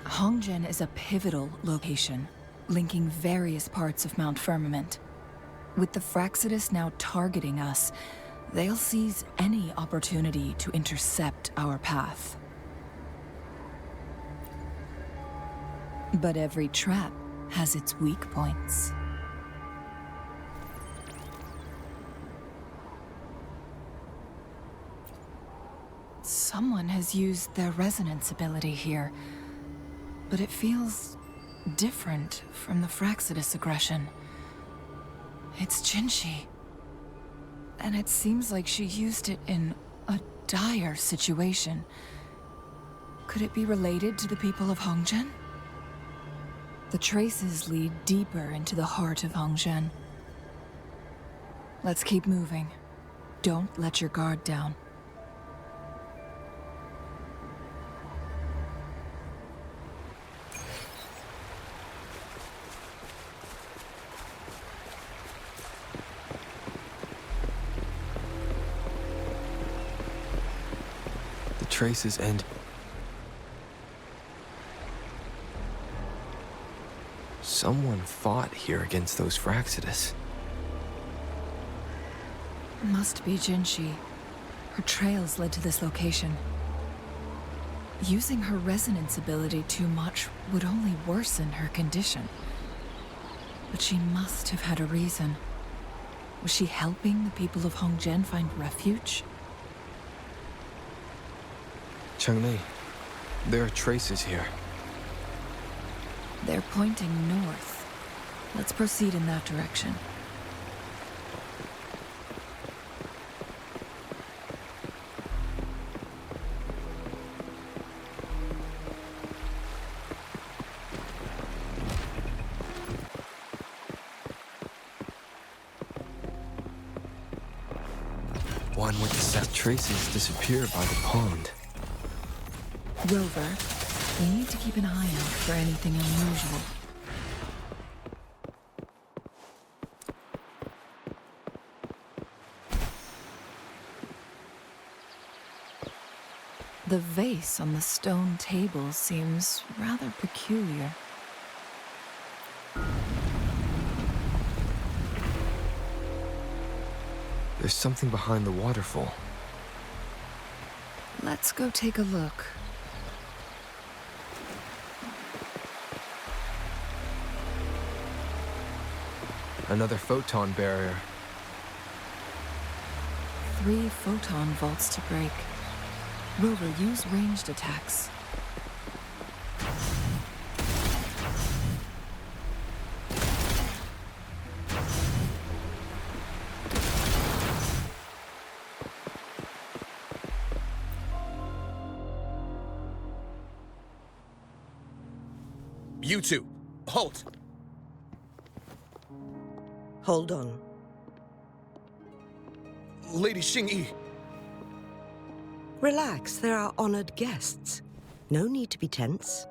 Hongzhen is a pivotal location, linking various parts of Mount Firmament. With the Fraxidus now targeting us, they'll seize any opportunity to intercept our path. But every trap has its weak points. Someone has used their resonance ability here. but it feels different from the Fraxidus aggression. It's Jinshi. And it seems like she used it in a dire situation. Could it be related to the people of Hongzhen? The traces lead deeper into the heart of Hongzhen. Let's keep moving. Don't let your guard down. The traces end. Someone fought here against those Fraxidus. Must be Jinshi. Her trails led to this location. Using her resonance ability too much would only worsen her condition. But she must have had a reason. Was she helping the people of Hongzhen find refuge? Changli, there are traces here. They're pointing north. Let's proceed in that direction. One with the set traces disappear by the pond. Rover, we need to keep an eye out for anything unusual. The vase on the stone table seems rather peculiar. There's something behind the waterfall. Let's go take a look. Another photon barrier. 3 photon vaults to break. Rover, use ranged attacks. You two, halt! Hold on. Lady Xingyi. Relax, they're our honored guests. No need to be tense.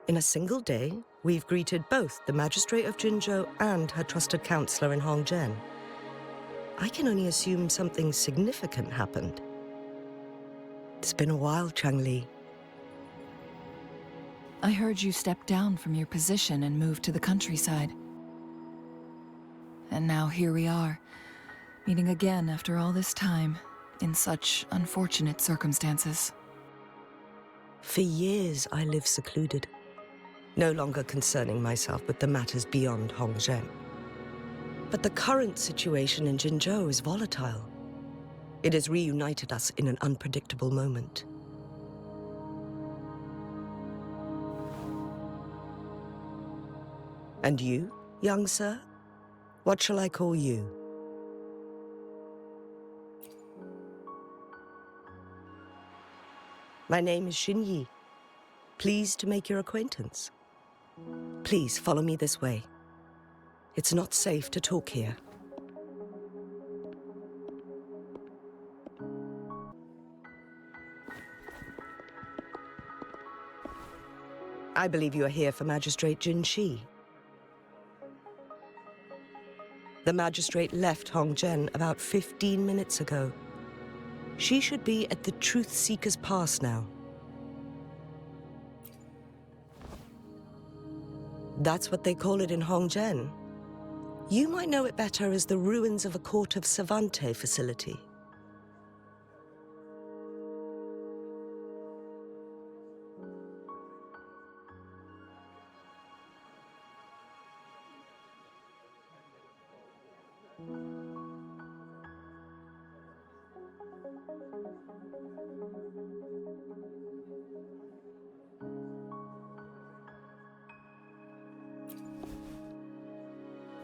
In a single day, we've greeted both the Magistrate of Jinzhou and her trusted counselor in Hongzhen. I can only assume something significant happened. It's been a while, Changli. I heard you stepped down from your position and moved to the countryside. And now here we are, meeting again after all this time, in such unfortunate circumstances. For years, I lived secluded, no longer concerning myself with the matters beyond Hongzhen. But the current situation in Jinzhou is volatile. It has reunited us in an unpredictable moment. And you, young sir? What shall I call you? My name is Xinyi. Pleased to make your acquaintance. Please follow me this way. It's not safe to talk here. I believe you are here for Magistrate Jin Shi. The magistrate left Hongzhen about 15 minutes ago. She should be at the Truth Seeker's Pass now. That's what they call it in Hongzhen. You might know it better as the ruins of a Court of Savante facility.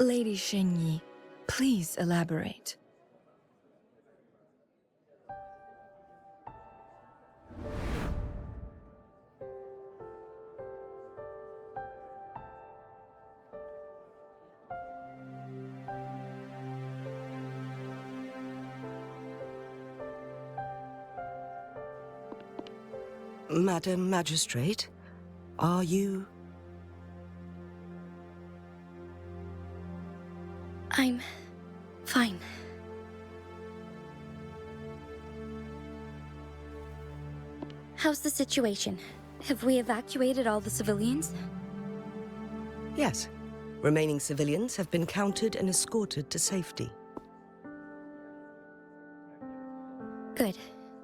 Lady Xingyi, please elaborate. Madam Magistrate, are you... I'm fine. How's the situation? Have we evacuated all the civilians? Yes. Remaining civilians have been counted and escorted to safety. Good.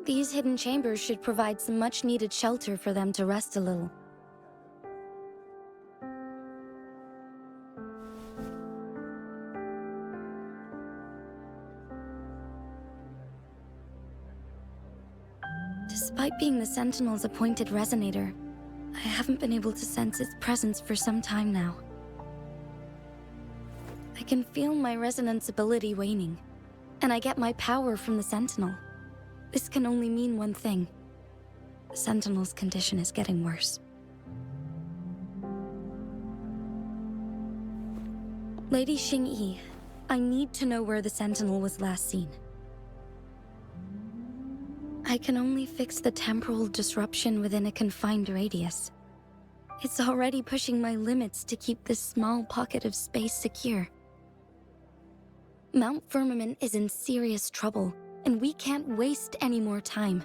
These hidden chambers should provide some much-needed shelter for them to rest a little. Despite being the Sentinel's appointed resonator, I haven't been able to sense its presence for some time now. I can feel my resonance ability waning, and I get my power from the Sentinel. This can only mean one thing. The Sentinel's condition is getting worse. Lady Xingyi, I need to know where the Sentinel was last seen. I can only fix the temporal disruption within a confined radius. It's already pushing my limits to keep this small pocket of space secure. Mount Firmament is in serious trouble, and we can't waste any more time.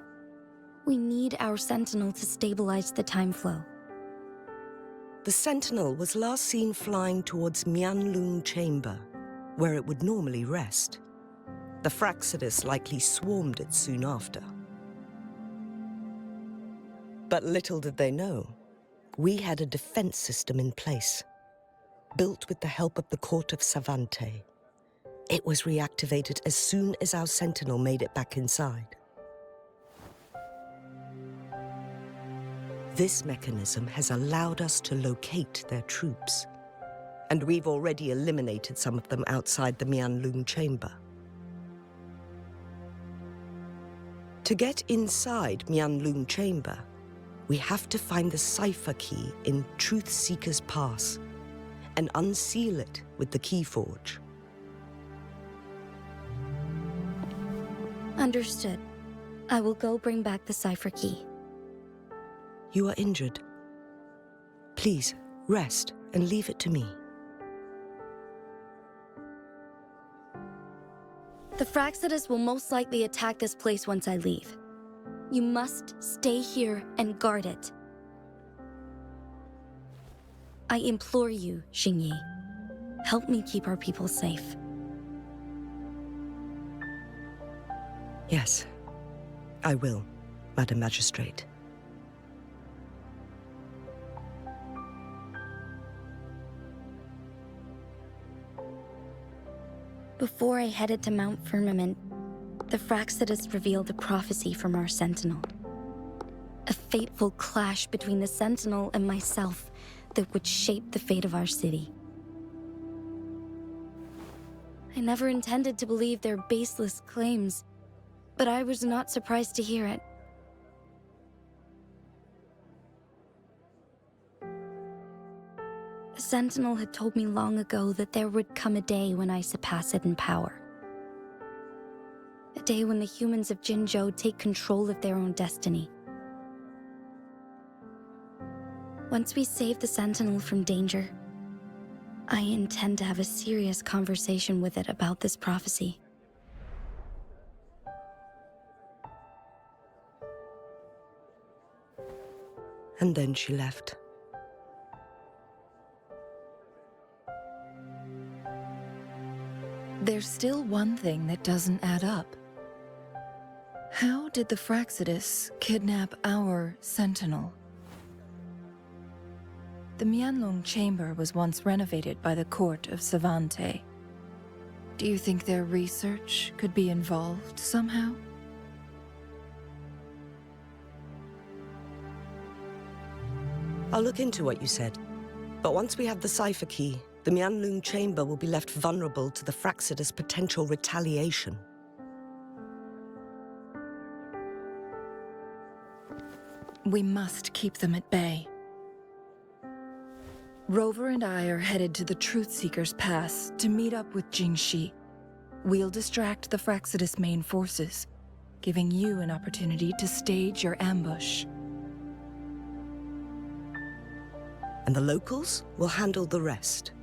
We need our Sentinel to stabilize the time flow. The Sentinel was last seen flying towards Huanglong chamber, where it would normally rest. The Fraxidus likely swarmed it soon after. But little did they know, we had a defense system in place, built with the help of the court of Savante. It was reactivated as soon as our Sentinel made it back inside. This mechanism has allowed us to locate their troops, and we've already eliminated some of them outside the Huanglong chamber. To get inside Huanglong chamber, we have to find the cipher key in Truth Seeker's Pass and unseal it with the Keyforge. Understood. I will go bring back the cipher key. You are injured. Please, rest and leave it to me. The Fraxidus will most likely attack this place once I leave. You must stay here and guard it. I implore you, Xingyi. Help me keep our people safe. Yes, I will, Madam Magistrate. Before I headed to Mount Firmament, the Fraxidus revealed a prophecy from our Sentinel. A fateful clash between the Sentinel and myself that would shape the fate of our city. I never intended to believe their baseless claims, but I was not surprised to hear it. The Sentinel had told me long ago that there would come a day when I surpass it in power. A day when the humans of Jinzhou take control of their own destiny. Once we save the Sentinel from danger, I intend to have a serious conversation with it about this prophecy. And then she left. There's still one thing that doesn't add up. How did the Fraxidus kidnap our Sentinel? The Huanglong chamber was once renovated by the court of Savante. Do you think their research could be involved somehow? I'll look into what you said, but once we have the cipher key, the Mianlung chamber will be left vulnerable to the Fraxidus' potential retaliation. We must keep them at bay. Rover and I are headed to the Truth-Seeker's Pass to meet up with Jingxi. We'll distract the Fraxidus' main forces, giving you an opportunity to stage your ambush. And the locals will handle the rest.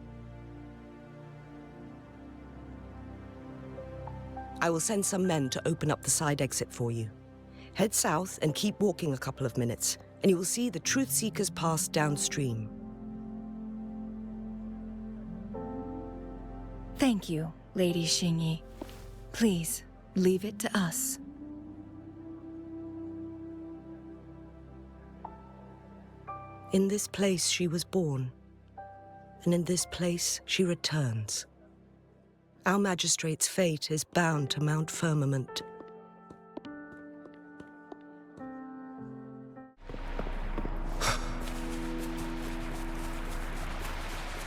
I will send some men to open up the side exit for you. Head south and keep walking a couple of minutes, and you will see the Truth-Seeker's Pass downstream. Thank you, Lady Xingyi. Please, leave it to us. In this place she was born, and in this place she returns. Our magistrate's fate is bound to Mount Firmament.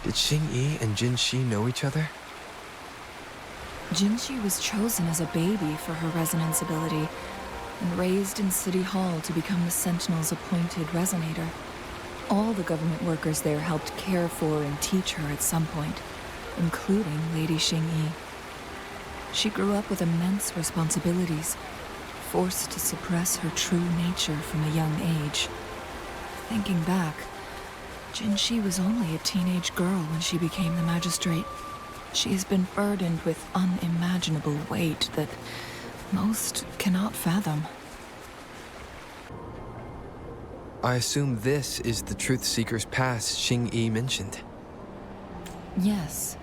Did Xingyi and Jinxi know each other? Jinxi was chosen as a baby for her resonance ability and raised in City Hall to become the Sentinel's appointed resonator. All the government workers there helped care for and teach her at some point, including Lady Xingyi. She grew up with immense responsibilities, forced to suppress her true nature from a young age. Thinking back, Jinxi was only a teenage girl when she became the magistrate. She has been burdened with unimaginable weight that most cannot fathom. I assume this is the Truth-Seeker's Pass Xingyi mentioned. Yes.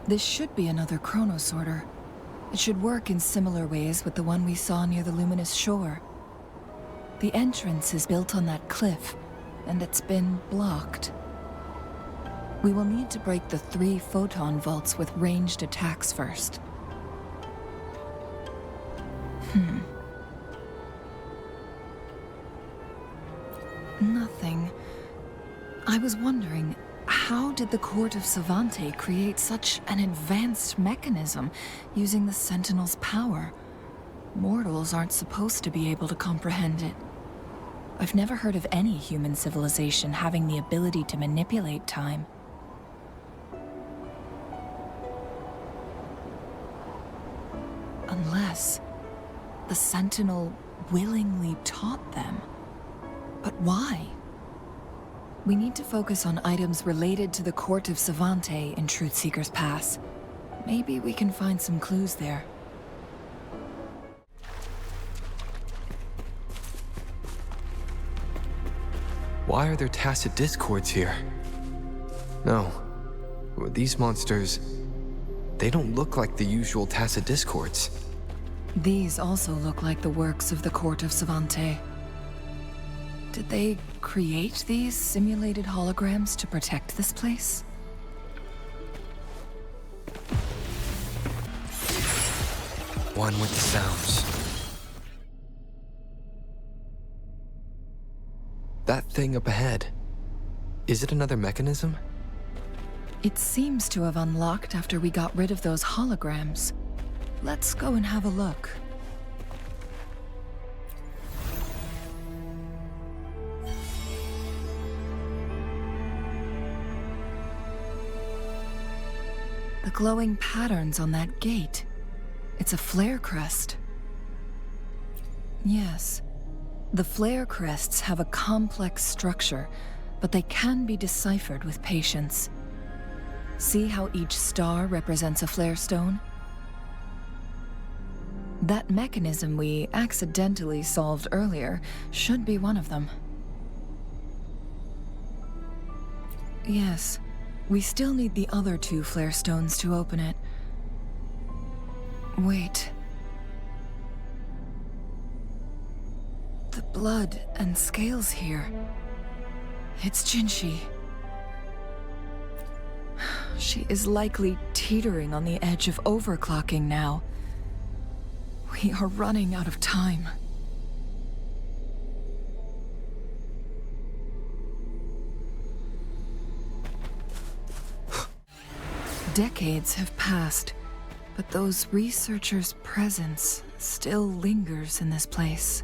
This should be another chronosorter. It should work in similar ways with the one we saw near the luminous shore. The entrance is built on that cliff, and it's been blocked. We will need to break the 3 photon vaults with ranged attacks first. Nothing. I was wondering, how did the Court of Savante create such an advanced mechanism using the Sentinel's power? Mortals aren't supposed to be able to comprehend it. I've never heard of any human civilization having the ability to manipulate time. Unless the Sentinel willingly taught them. But why? We need to focus on items related to the Court of Savante in Truth-Seeker's Pass. Maybe we can find some clues there. Why are there tacit discords here? No. These monsters... they don't look like the usual tacit discords. These also look like the works of the Court of Savante. Did they create these simulated holograms to protect this place? One with the sounds. That thing up ahead. Is it another mechanism? It seems to have unlocked after we got rid of those holograms. Let's go and have a look. The glowing patterns on that gate. It's a flare crest. Yes. The flare crests have a complex structure, but they can be deciphered with patience. See how each star represents a flare stone? That mechanism we accidentally solved earlier should be one of them. Yes, we still need the other 2 flare stones to open it. Wait. The blood and scales here. It's Jinxi. She is likely teetering on the edge of overclocking now. We are running out of time. Decades have passed, but those researchers' presence still lingers in this place.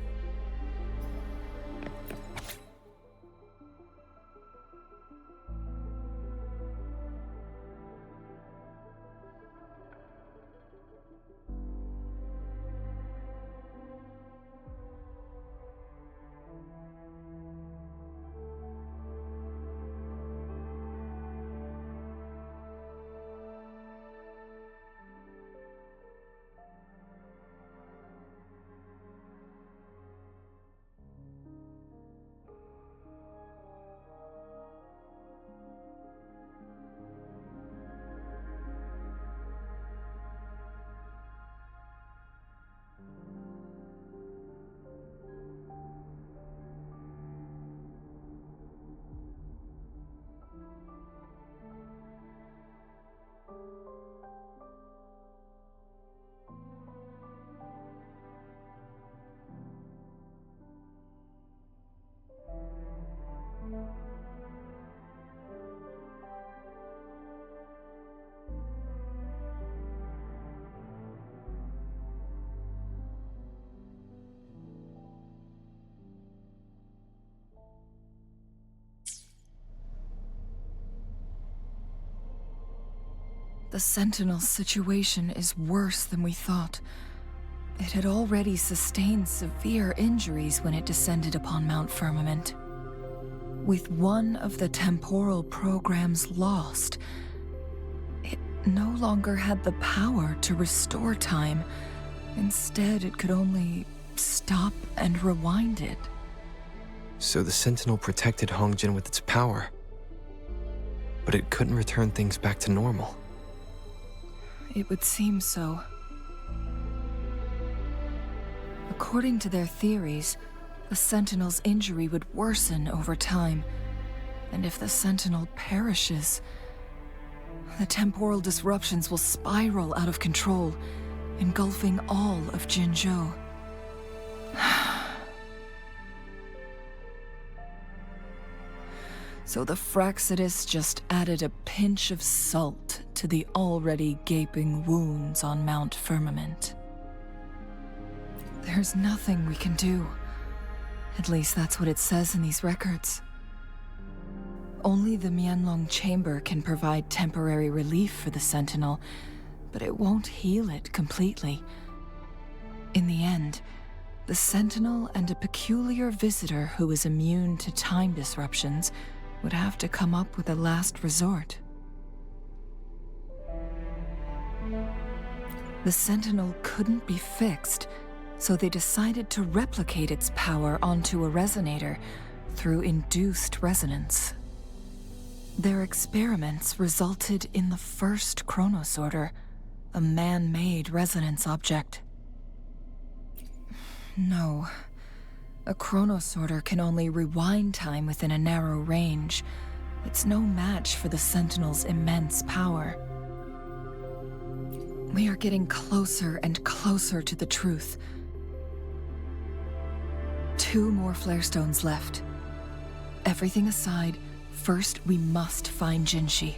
The Sentinel's situation is worse than we thought. It had already sustained severe injuries when it descended upon Mount Firmament. With one of the temporal programs lost, it no longer had the power to restore time. Instead, it could only stop and rewind it. So the Sentinel protected Hongjin with its power, but it couldn't return things back to normal. It would seem so. According to their theories, the Sentinel's injury would worsen over time, and if the Sentinel perishes, the temporal disruptions will spiral out of control, engulfing all of Jinzhou. So the Fractsidus just added a pinch of salt to the already gaping wounds on Mount Firmament. There's nothing we can do. At least that's what it says in these records. Only the Huanglong chamber can provide temporary relief for the Sentinel, but it won't heal it completely. In the end, the Sentinel and a peculiar visitor who is immune to time disruptions would have to come up with a last resort. The Sentinel couldn't be fixed, so they decided to replicate its power onto a resonator through induced resonance. Their experiments resulted in the first chronosorter, a man-made resonance object. No. A chronosorter can only rewind time within a narrow range. It's no match for the Sentinel's immense power. We are getting closer and closer to the truth. 2 more flare stones left. Everything aside, first we must find Jinshi.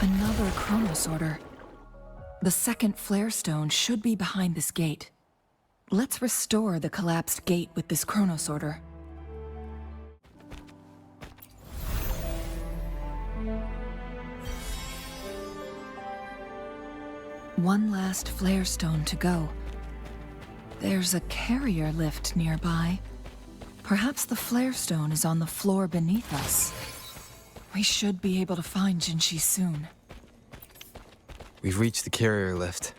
Another chronosorter. The second flare stone should be behind this gate. Let's restore the collapsed gate with this chronosorter. One last flare stone to go. There's a carrier lift nearby. Perhaps the flare stone is on the floor beneath us. We should be able to find Jinshi soon. We've reached the carrier lift.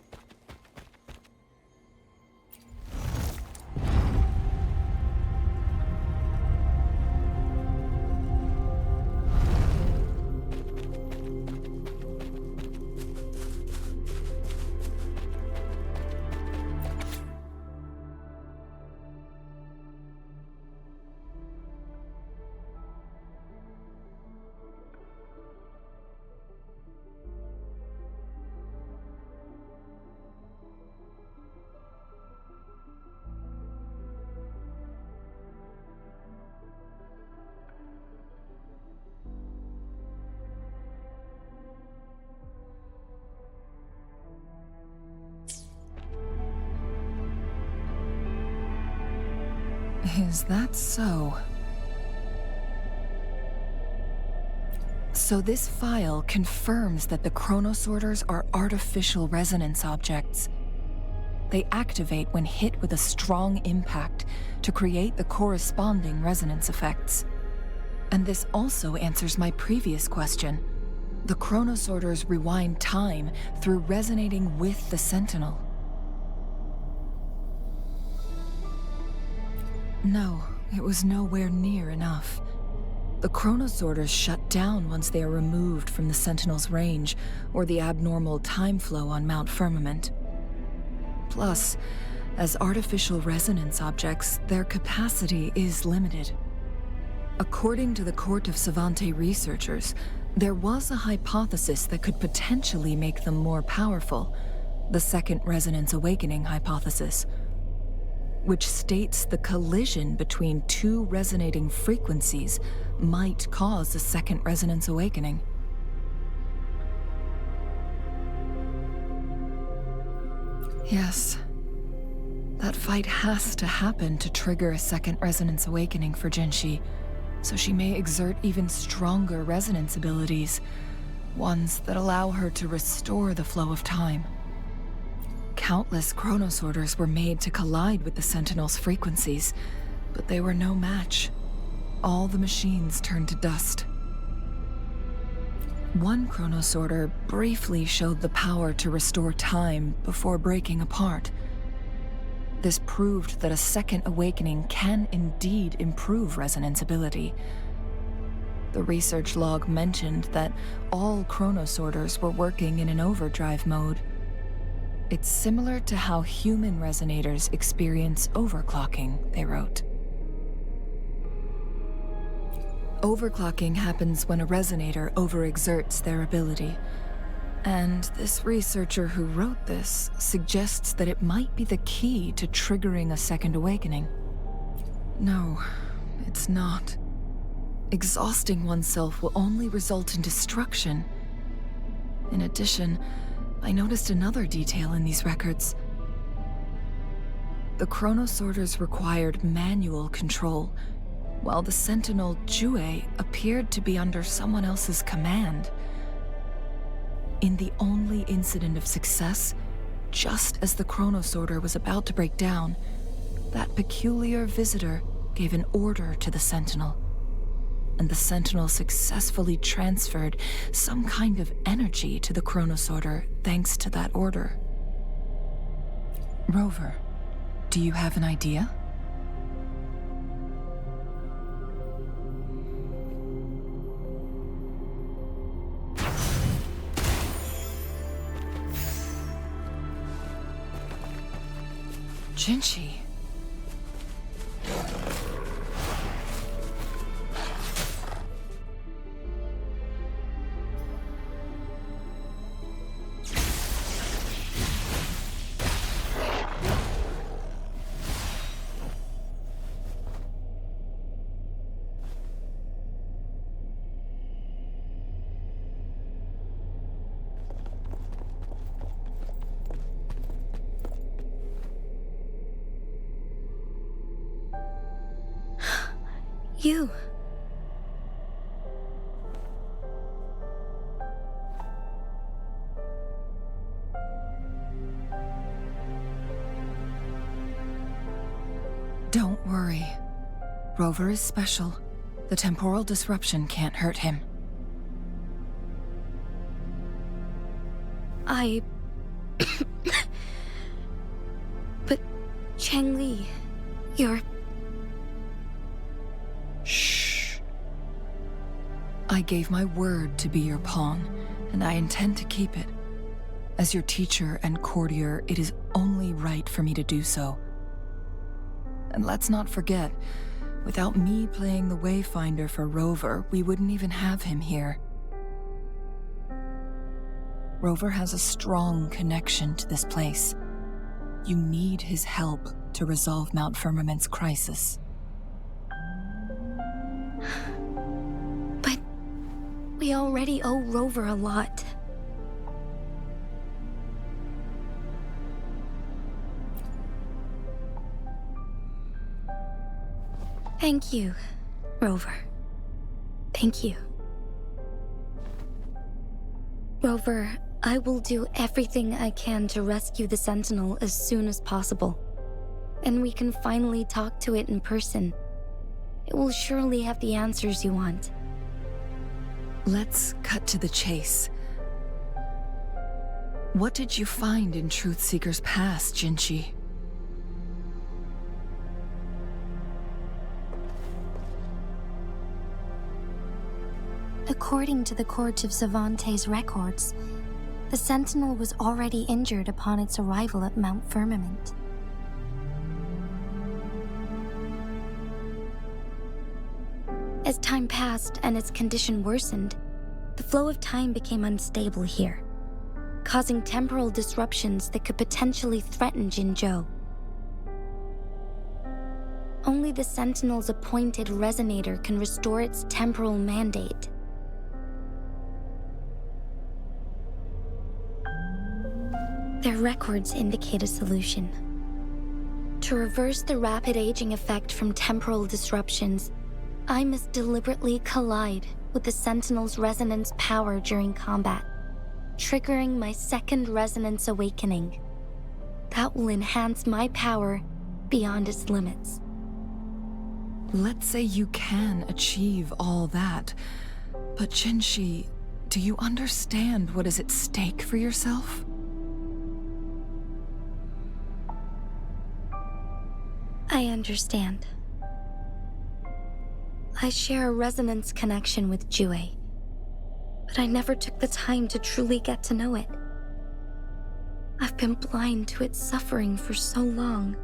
Is that so? So this file confirms that the chronosorters are artificial resonance objects. They activate when hit with a strong impact to create the corresponding resonance effects. And this also answers my previous question. The chronosorters rewind time through resonating with the Sentinel. No, it was nowhere near enough. The chronosorters shut down once they are removed from the Sentinel's range or the abnormal time flow on Mount Firmament. Plus, as artificial resonance objects, their capacity is limited. According to the Court of Savante researchers, there was a hypothesis that could potentially make them more powerful, the Second Resonance Awakening hypothesis, which states the collision between two resonating frequencies might cause a Second Resonance Awakening. Yes. That fight has to happen to trigger a Second Resonance Awakening for Jinshi, so she may exert even stronger resonance abilities, ones that allow her to restore the flow of time. Countless chronosorters were made to collide with the Sentinel's frequencies, but they were no match. All the machines turned to dust. One chronosorter briefly showed the power to restore time before breaking apart. This proved that a second awakening can indeed improve resonance ability. The research log mentioned that all chronosorters were working in an overdrive mode. It's similar to how human resonators experience overclocking, they wrote. Overclocking happens when a resonator overexerts their ability. And this researcher who wrote this suggests that it might be the key to triggering a second awakening. No, it's not. Exhausting oneself will only result in destruction. In addition, I noticed another detail in these records. The chronosorters required manual control, while the Sentinel Jue appeared to be under someone else's command. In the only incident of success, just as the chronosorter was about to break down, that peculiar visitor gave an order to the Sentinel, and the Sentinel successfully transferred some kind of energy to the chronosorter thanks to that order. Rover, do you have an idea? Jinshi. You. Don't worry. Rover is special. The temporal disruption can't hurt him. But Changli, you're... Shh. I gave my word to be your pawn, and I intend to keep it. As your teacher and courtier, it is only right for me to do so. And let's not forget, without me playing the Wayfinder for Rover, we wouldn't even have him here. Rover has a strong connection to this place. You need his help to resolve Mount Firmament's crisis. But we already owe Rover a lot. Thank you, Rover. Thank you. Rover, I will do everything I can to rescue the Sentinel as soon as possible. And we can finally talk to it in person. It will surely have the answers you want. Let's cut to the chase. What did you find in Truthseeker's past, Jinchi? According to the Court of Savante's records, the Sentinel was already injured upon its arrival at Mount Firmament. As time passed and its condition worsened, the flow of time became unstable here, causing temporal disruptions that could potentially threaten Jinzhou. Only the Sentinel's appointed resonator can restore its temporal mandate. Their records indicate a solution. To reverse the rapid aging effect from temporal disruptions, I must deliberately collide with the Sentinel's resonance power during combat, triggering my second resonance awakening. That will enhance my power beyond its limits. Let's say you can achieve all that, but Jinchi, do you understand what is at stake for yourself? I understand. I share a resonance connection with Jue, but I never took the time to truly get to know it. I've been blind to its suffering for so long.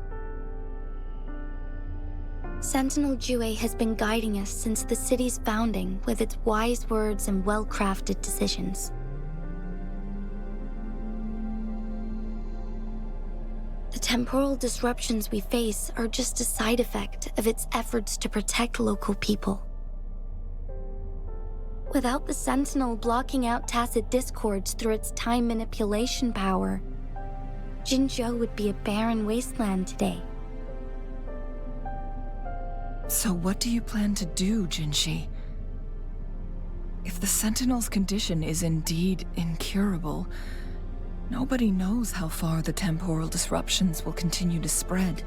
Sentinel Jue has been guiding us since the city's founding with its wise words and well-crafted decisions. The temporal disruptions we face are just a side effect of its efforts to protect local people. Without the Sentinel blocking out tacit discords through its time manipulation power, Jinzhou would be a barren wasteland today. So what do you plan to do, Jinchi? If the Sentinel's condition is indeed incurable, nobody knows how far the temporal disruptions will continue to spread.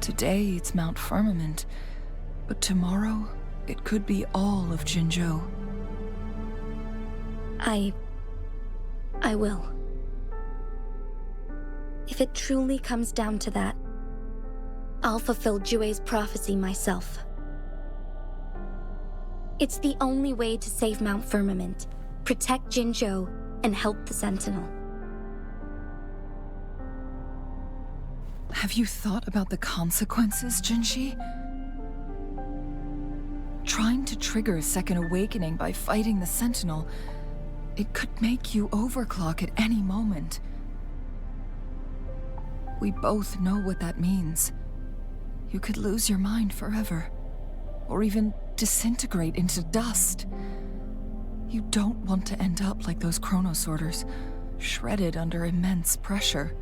Today it's Mount Firmament, but tomorrow it could be all of Jinzhou. I will. If it truly comes down to that, I'll fulfill Jue's prophecy myself. It's the only way to save Mount Firmament, protect Jinzhou, and help the Sentinel. Have you thought about the consequences, Jinchi? Trying to trigger a second awakening by fighting the Sentinel, it could make you overclock at any moment. We both know what that means. You could lose your mind forever, or even disintegrate into dust. You don't want to end up like those chronosorters, shredded under immense pressure.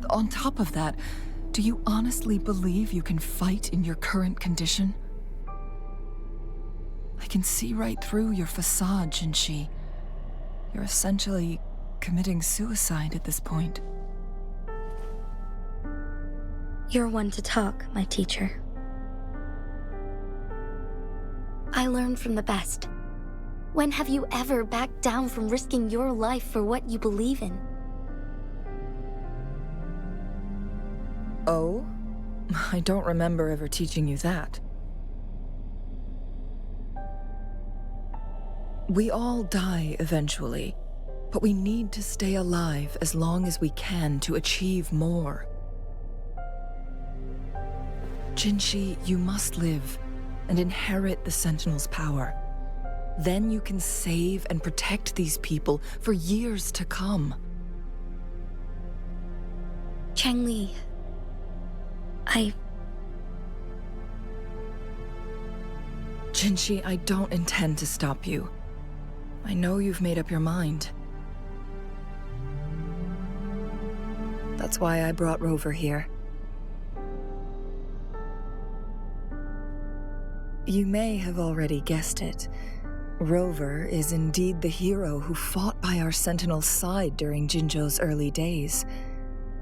On top of that, do you honestly believe you can fight in your current condition? I can see right through your facade, Jinchi. You're essentially committing suicide at this point. You're one to talk, my teacher. I learned from the best. When have you ever backed down from risking your life for what you believe in? Oh? I don't remember ever teaching you that. We all die eventually, but we need to stay alive as long as we can to achieve more. Jinchi, you must live and inherit the Sentinel's power. Then you can save and protect these people for years to come. Changli, Jinchi, I don't intend to stop you. I know you've made up your mind. That's why I brought Rover here. You may have already guessed it. Rover is indeed the hero who fought by our Sentinel's side during Jinzhou's early days.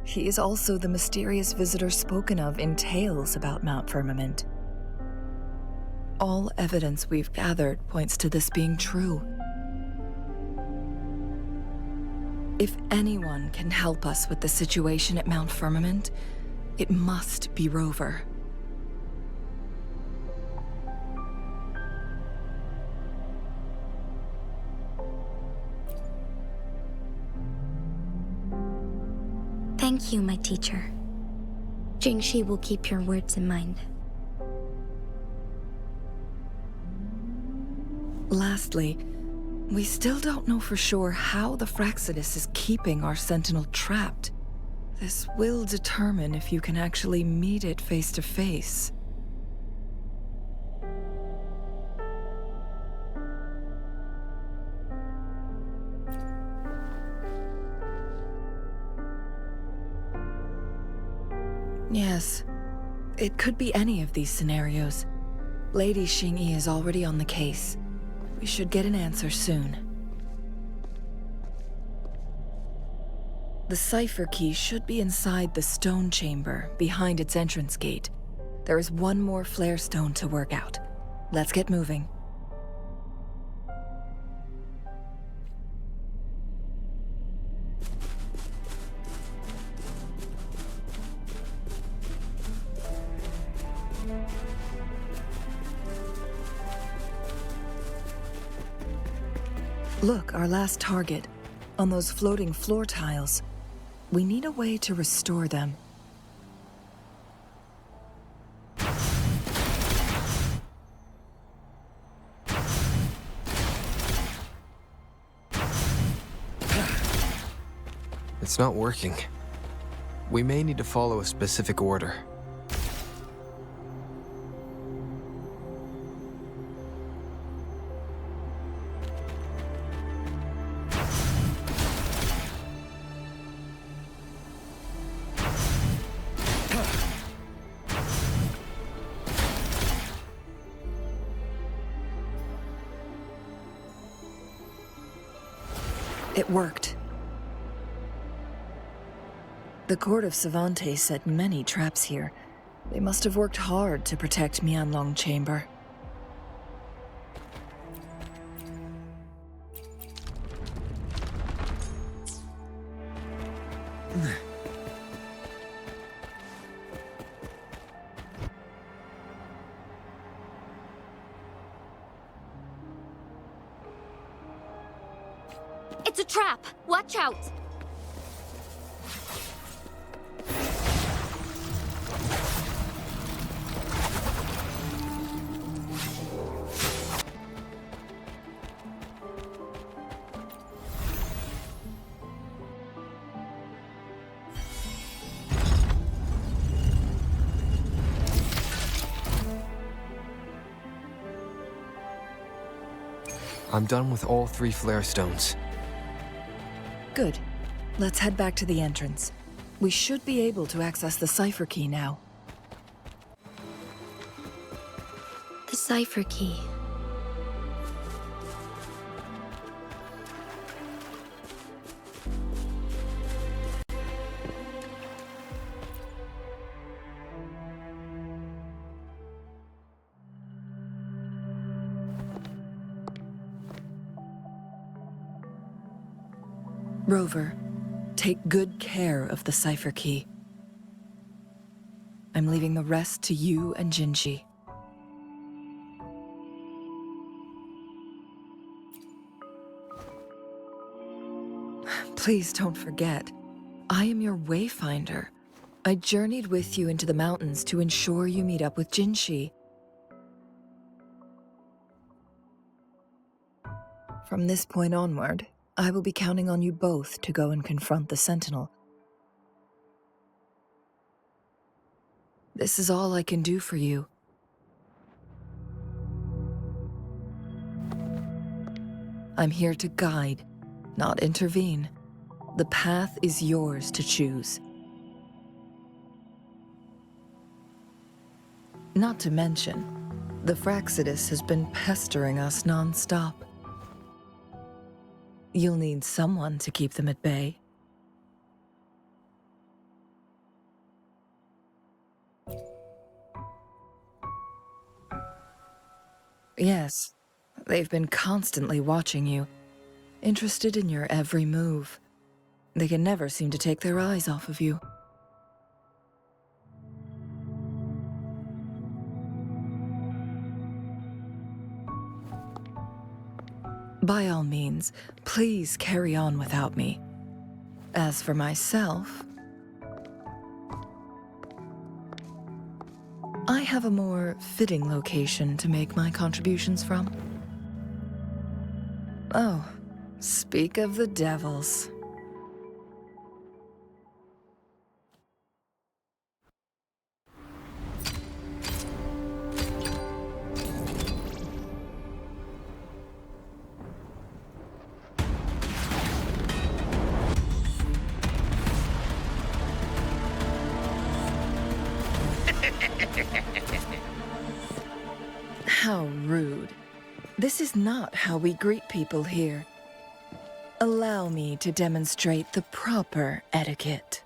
He is also the mysterious visitor spoken of in tales about Mount Firmament. All evidence we've gathered points to this being true. If anyone can help us with the situation at Mount Firmament, it must be Rover. Thank you, my teacher. Jingxi will keep your words in mind. Lastly, we still don't know for sure how the Fraxidus is keeping our Sentinel trapped. This will determine if you can actually meet it face to face. Yes, it could be any of these scenarios. Lady Xingyi is already on the case. We should get an answer soon. The cipher key should be inside the stone chamber, behind its entrance gate. There is one more flare stone to work out. Let's get moving. Look, our last target, on those floating floor tiles. We need a way to restore them. It's not working. We may need to follow a specific order. It worked. The court of Savantes set many traps here. They must have worked hard to protect Huanglong Chamber. It's a trap! Watch out! I'm done with all 3 flare stones. Good. Let's head back to the entrance. We should be able to access the cipher key now. The cipher key. Rover, take good care of the cipher key. I'm leaving the rest to you and Jinzhi. Please don't forget, I am your wayfinder. I journeyed with you into the mountains to ensure you meet up with Jinzhi. From this point onward, I will be counting on you both to go and confront the Sentinel. This is all I can do for you. I'm here to guide, not intervene. The path is yours to choose. Not to mention, The Fraxidus has been pestering us non-stop. You'll need someone to keep them at bay. Yes, they've been constantly watching you, interested in your every move. They can never seem to take their eyes off of you. By all means, please carry on without me. As for myself, I have a more fitting location to make my contributions from. Oh, speak of the devils. How rude. This is not how we greet people here. Allow me to demonstrate the proper etiquette.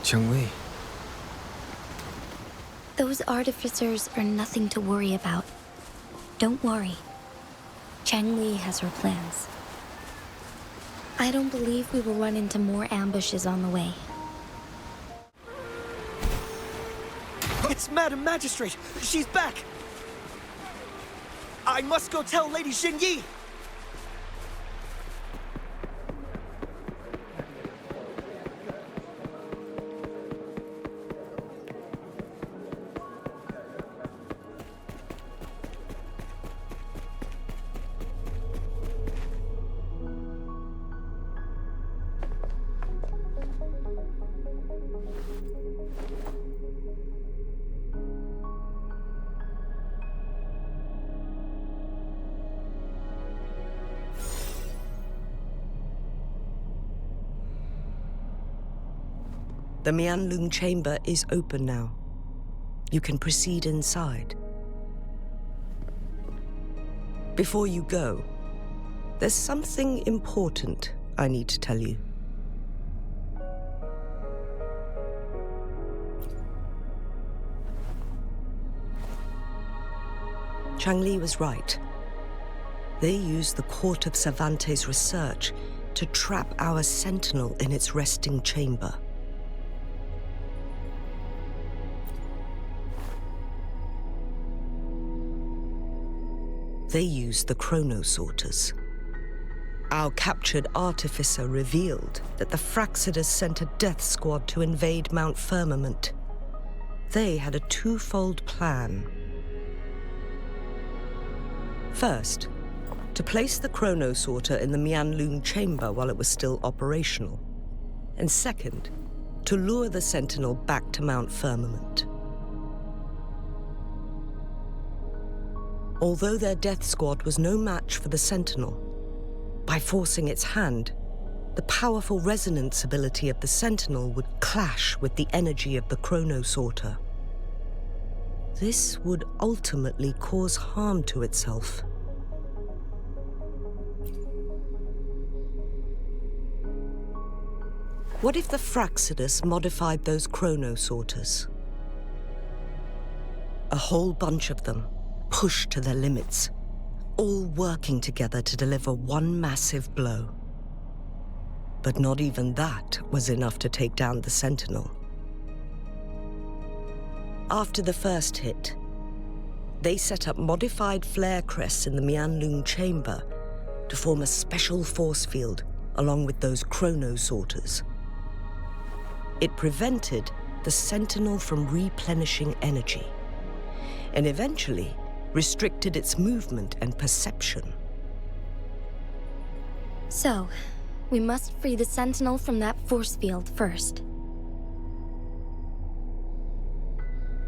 Cheng-Li. Those artificers are nothing to worry about. Don't worry. Cheng-Li has her plans. I don't believe we will run into more ambushes on the way. It's Madam Magistrate! She's back! I must go tell Lady Xinyi! The Mianlung chamber is open now. You can proceed inside. Before you go, there's something important I need to tell you. Cheng-Li was right. They used the Court of Cervantes' research to trap our sentinel in its resting chamber. They used the chronosorters. Our captured artificer revealed that the Fraxidus sent a death squad to invade Mount Firmament. They had a twofold plan. First, to place the chronosorter in the Mianlung chamber while it was still operational. And second, to lure the sentinel back to Mount Firmament. Although their death squad was no match for the sentinel, by forcing its hand, the powerful resonance ability of the sentinel would clash with the energy of the chronosorter. This would ultimately cause harm to itself. What if the Fraxidus modified those chronosorters? A whole bunch of them, pushed to their limits, all working together to deliver one massive blow. But not even that was enough to take down the Sentinel. After the first hit, they set up modified flare crests in the Mianlung chamber to form a special force field along with those chrono-sorters. It prevented the Sentinel from replenishing energy, and eventually restricted its movement and perception. So, we must free the Sentinel from that force field first.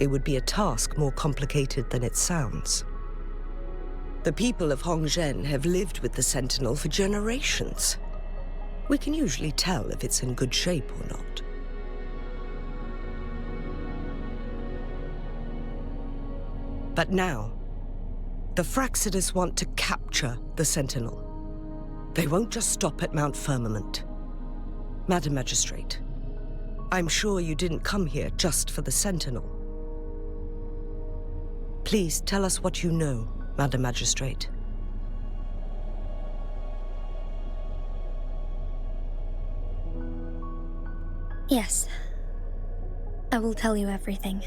It would be a task more complicated than it sounds. The people of Hongzhen have lived with the Sentinel for generations. We can usually tell if it's in good shape or not. But now, the Fraxidus want to capture the Sentinel. They won't just stop at Mount Firmament. Madam Magistrate, I'm sure you didn't come here just for the Sentinel. Please tell us what you know, Madam Magistrate. Yes. I will tell you everything.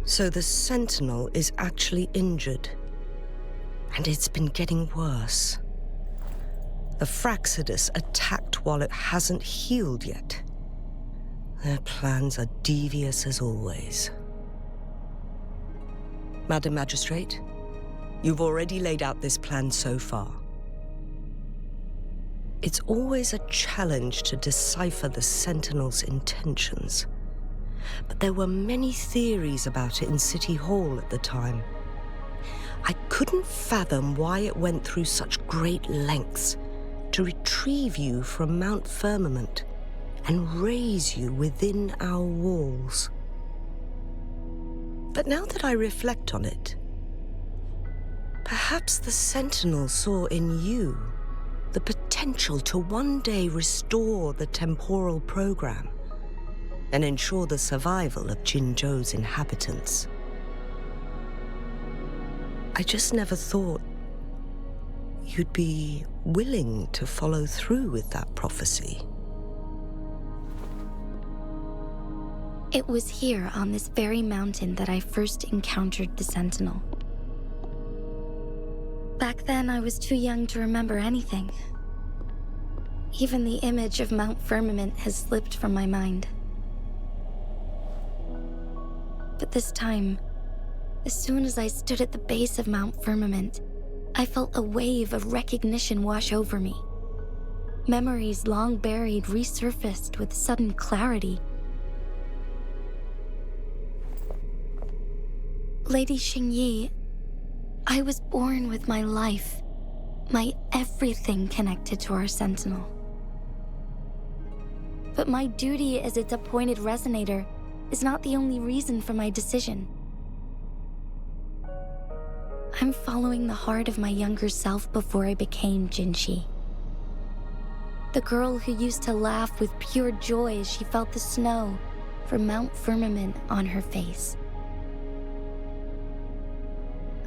So the Sentinel is actually injured. And it's been getting worse. The Fraxidus attacked while it hasn't healed yet. Their plans are devious as always. Madam Magistrate, you've already laid out this plan so far. It's always a challenge to decipher the Sentinel's intentions. But there were many theories about it in City Hall at the time. I couldn't fathom why it went through such great lengths to retrieve you from Mount Firmament and raise you within our walls. But now that I reflect on it, perhaps the Sentinel saw in you the potential to one day restore the temporal program and ensure the survival of Jinzhou's inhabitants. I just never thought you'd be willing to follow through with that prophecy. It was here on this very mountain that I first encountered the Sentinel. Back then, I was too young to remember anything. Even the image of Mount Firmament has slipped from my mind. But this time, as soon as I stood at the base of Mount Firmament, I felt a wave of recognition wash over me. Memories long buried resurfaced with sudden clarity. Lady Xingyi, I was born with my life, my everything connected to our Sentinel. But my duty as its appointed resonator is not the only reason for my decision. I'm following the heart of my younger self before I became Jinxi. The girl who used to laugh with pure joy as she felt the snow from Mount Firmament on her face.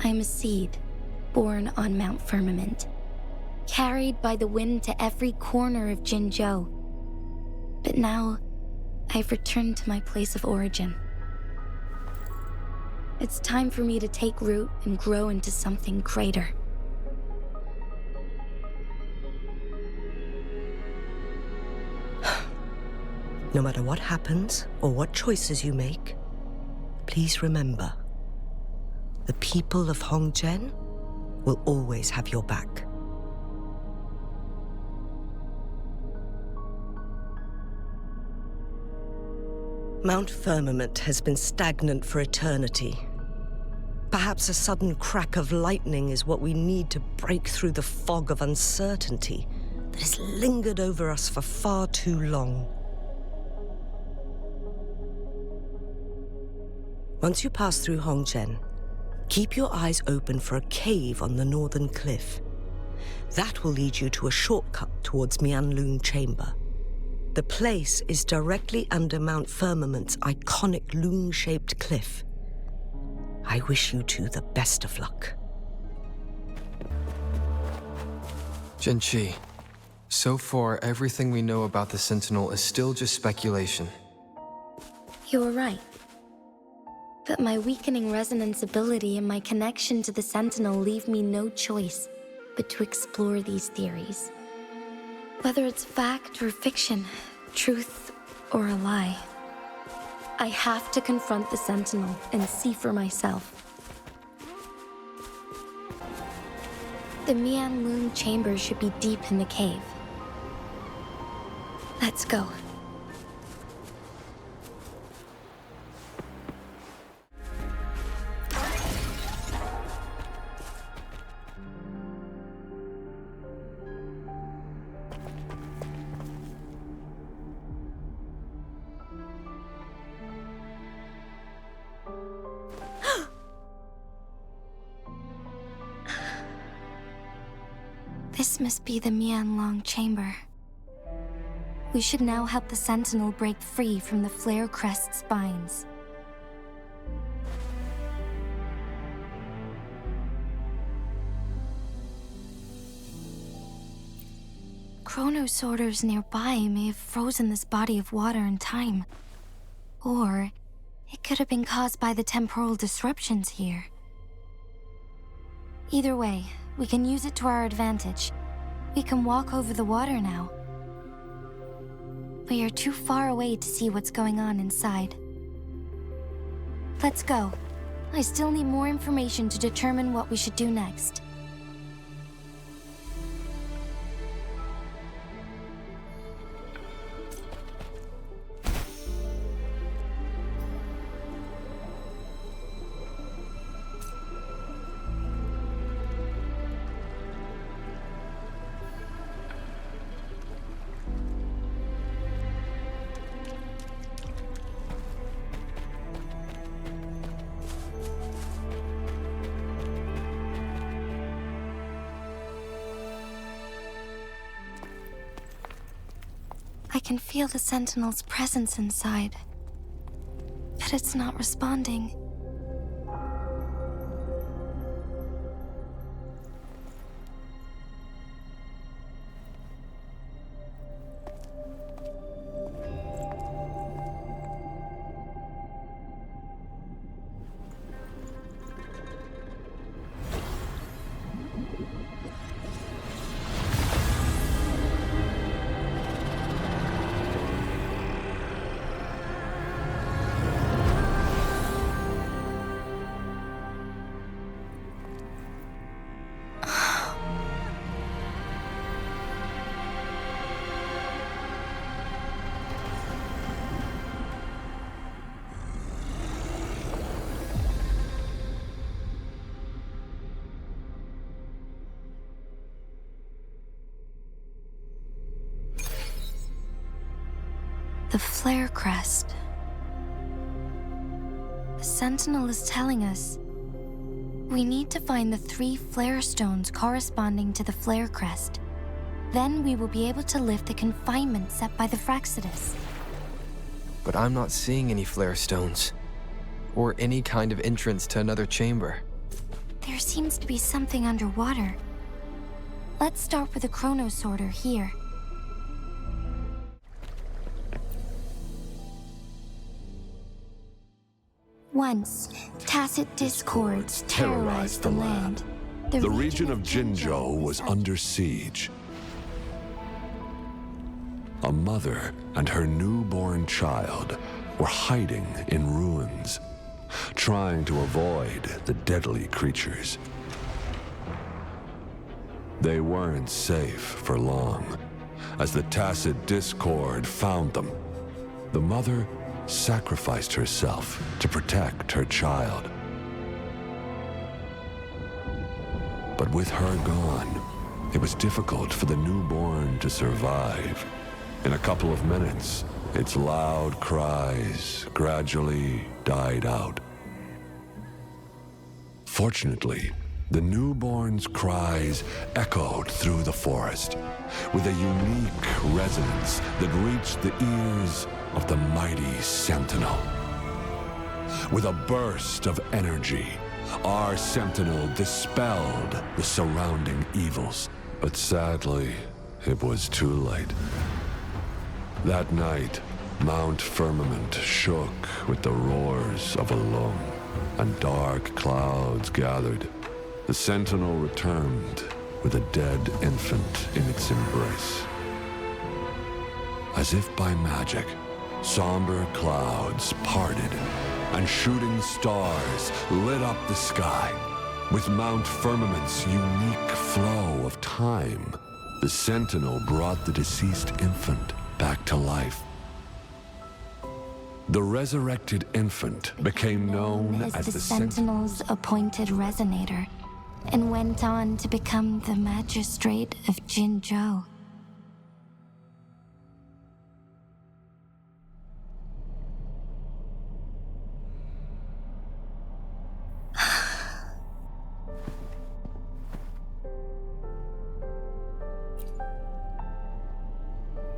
I am a seed born on Mount Firmament, carried by the wind to every corner of Jinzhou. But now, I've returned to my place of origin. It's time for me to take root and grow into something greater. No matter what happens or what choices you make, please remember, the people of Hongzhen will always have your back. Mount Firmament has been stagnant for eternity. Perhaps a sudden crack of lightning is what we need to break through the fog of uncertainty that has lingered over us for far too long. Once you pass through Hongzhen, keep your eyes open for a cave on the northern cliff. That will lead you to a shortcut towards Mianlun Chamber. The place is directly under Mount Firmament's iconic loon-shaped cliff. I wish you two the best of luck. Jinxi, so far everything we know about the Sentinel is still just speculation. You were right. But my weakening resonance ability and my connection to the Sentinel leave me no choice but to explore these theories. Whether it's fact or fiction, truth or a lie, I have to confront the Sentinel and see for myself. The Yangyang chamber should be deep in the cave. Let's go. This must be the Huanglong chamber. We should now help the Sentinel break free from the flare crest spines. Chronosorters nearby may have frozen this body of water in time. Or it could have been caused by the temporal disruptions here. Either way, we can use it to our advantage. We can walk over the water now. We are too far away to see what's going on inside. Let's go. I still need more information to determine what we should do next. I can feel the Sentinel's presence inside, but it's not responding. The flare crest. The Sentinel is telling us we need to find the 3 flare stones corresponding to the flare crest. Then we will be able to lift the confinement set by the Fraxidus. But I'm not seeing any flare stones, or any kind of entrance to another chamber. There seems to be something underwater. Let's start with a chronosorter here. Once, tacit discords terrorized the land. The region of Jinzhou was under siege. A mother and her newborn child were hiding in ruins, trying to avoid the deadly creatures. They weren't safe for long, as the tacit discord found them. The mother sacrificed herself to protect her child. But with her gone, it was difficult for the newborn to survive. In a couple of minutes, its loud cries gradually died out. Fortunately, the newborn's cries echoed through the forest with a unique resonance that reached the ears of the mighty Sentinel. With a burst of energy, our Sentinel dispelled the surrounding evils. But sadly, it was too late. That night, Mount Firmament shook with the roars of a lung, and dark clouds gathered. The sentinel returned with a dead infant in its embrace. As if by magic, somber clouds parted, and shooting stars lit up the sky. With Mount Firmament's unique flow of time, the sentinel brought the deceased infant back to life. The resurrected infant became known as the Sentinel's appointed resonator, and went on to become the magistrate of Jinzhou.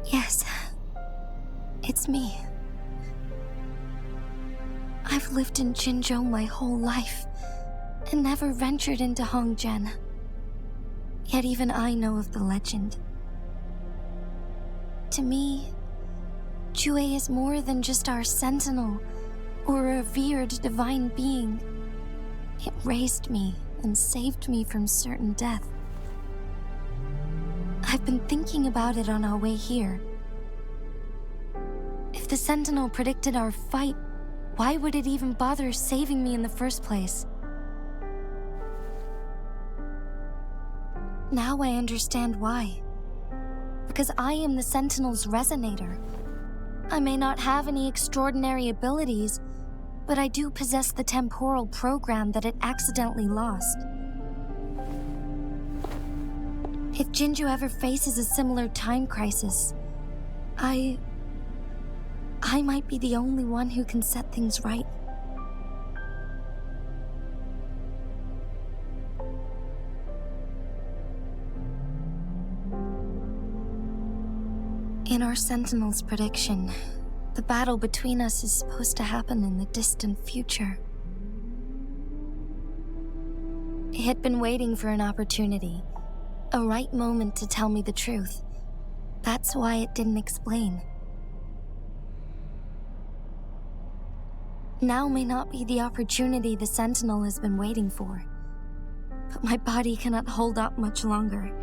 Yes, it's me. I've lived in Jinzhou my whole life, and never ventured into Hongzhen. Yet even I know of the legend. To me, Jue is more than just our sentinel, or a revered divine being. It raised me and saved me from certain death. I've been thinking about it on our way here. If the sentinel predicted our fight, why would it even bother saving me in the first place? Now I understand why. Because I am the Sentinel's resonator. I may not have any extraordinary abilities, but I do possess the temporal program that it accidentally lost. If Jinzhou ever faces a similar time crisis, I might be the only one who can set things right. In our Sentinel's prediction, the battle between us is supposed to happen in the distant future. It had been waiting for an opportunity, a right moment to tell me the truth. That's why it didn't explain. Now may not be the opportunity the Sentinel has been waiting for, but my body cannot hold up much longer.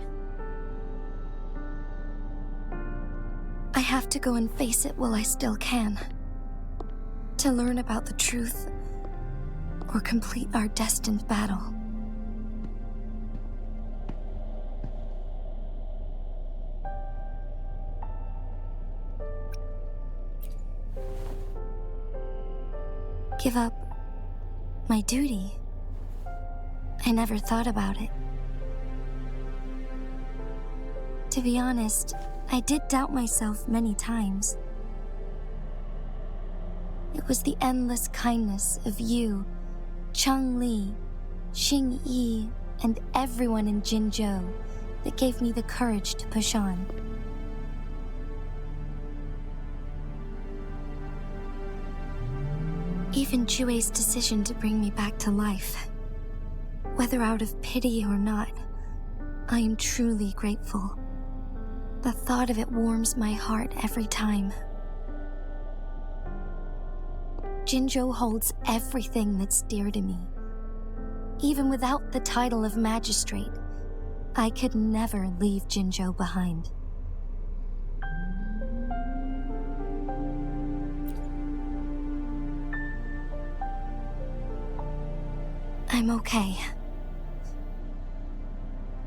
I have to go and face it while I still can, to learn about the truth, or complete our destined battle. Give up my duty? I never thought about it. To be honest, I did doubt myself many times. It was the endless kindness of you, Cheng Li, Xing Yi, and everyone in Jinzhou that gave me the courage to push on. Even Jue's decision to bring me back to life, whether out of pity or not, I am truly grateful. The thought of it warms my heart every time. Jinzhou holds everything that's dear to me. Even without the title of magistrate, I could never leave Jinzhou behind. I'm okay.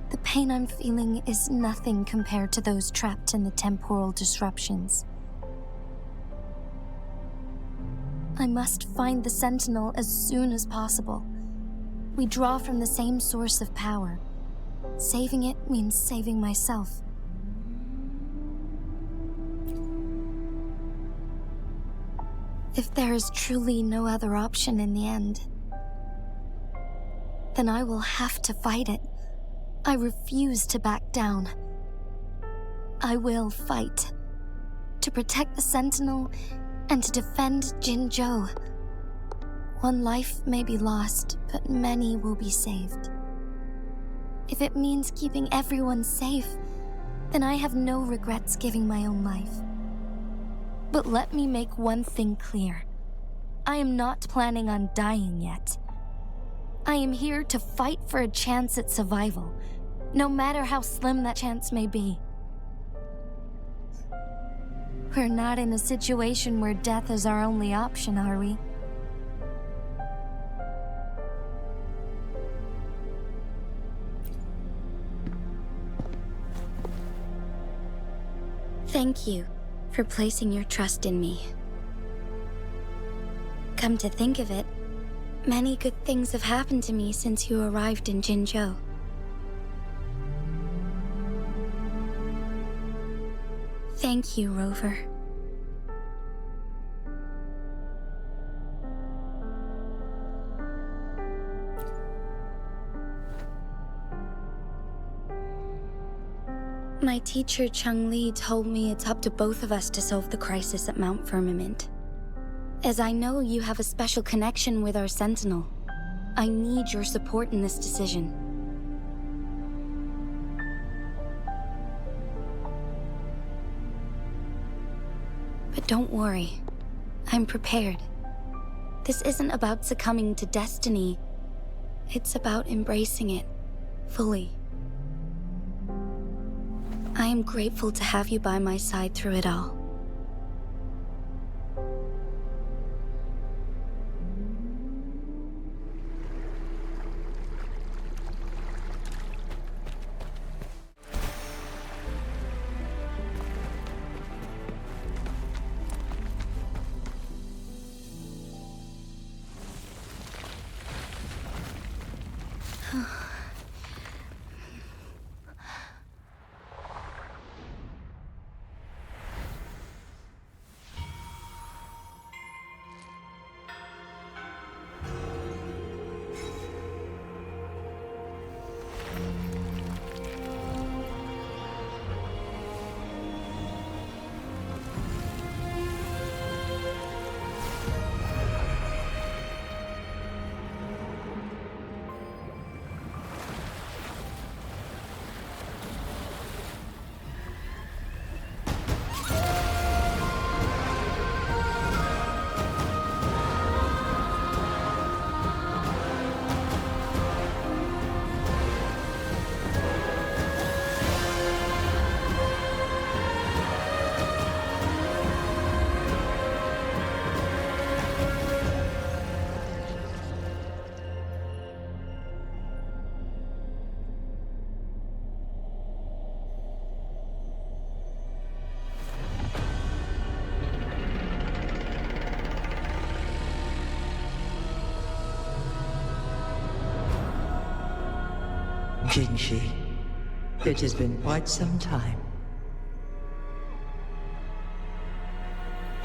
The pain I'm feeling is nothing compared to those trapped in the temporal disruptions. I must find the Sentinel as soon as possible. We draw from the same source of power. Saving it means saving myself. If there is truly no other option in the end, then I will have to fight it. I refuse to back down. I will fight. To protect the Sentinel and to defend Jinzhou. One life may be lost, but many will be saved. If it means keeping everyone safe, then I have no regrets giving my own life. But let me make one thing clear. I am not planning on dying yet. I am here to fight for a chance at survival, no matter how slim that chance may be. We're not in a situation where death is our only option, are we? Thank you for placing your trust in me. Come to think of it, many good things have happened to me since you arrived in Jinzhou. Thank you, Rover. My teacher Cheng-Li told me it's up to both of us to solve the crisis at Mount Firmament. As I know you have a special connection with our Sentinel, I need your support in this decision. But don't worry, I'm prepared. This isn't about succumbing to destiny. It's about embracing it fully. I am grateful to have you by my side through it all. Jinshi, it has been quite some time.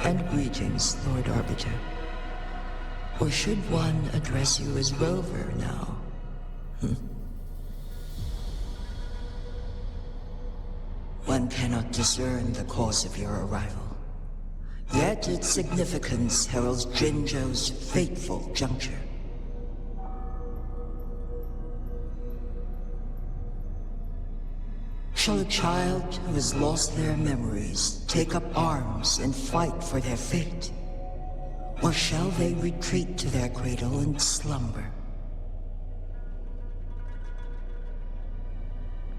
And greetings, Lord Arbiter. Or should one address you as Rover now? One cannot discern the cause of your arrival. Yet its significance heralds Jinzhou's fateful juncture. Shall a child who has lost their memories take up arms and fight for their fate? Or shall they retreat to their cradle and slumber?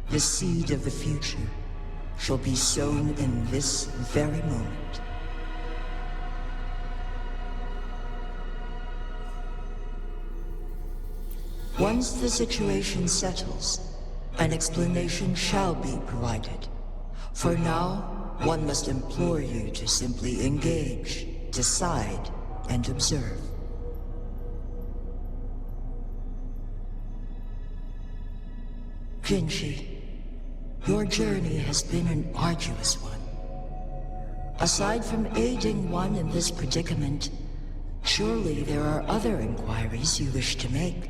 The seed of the future shall be sown in this very moment. Once the situation settles, an explanation shall be provided. For now, one must implore you to simply engage, decide, and observe. Jinshi, your journey has been an arduous one. Aside from aiding one in this predicament, surely there are other inquiries you wish to make.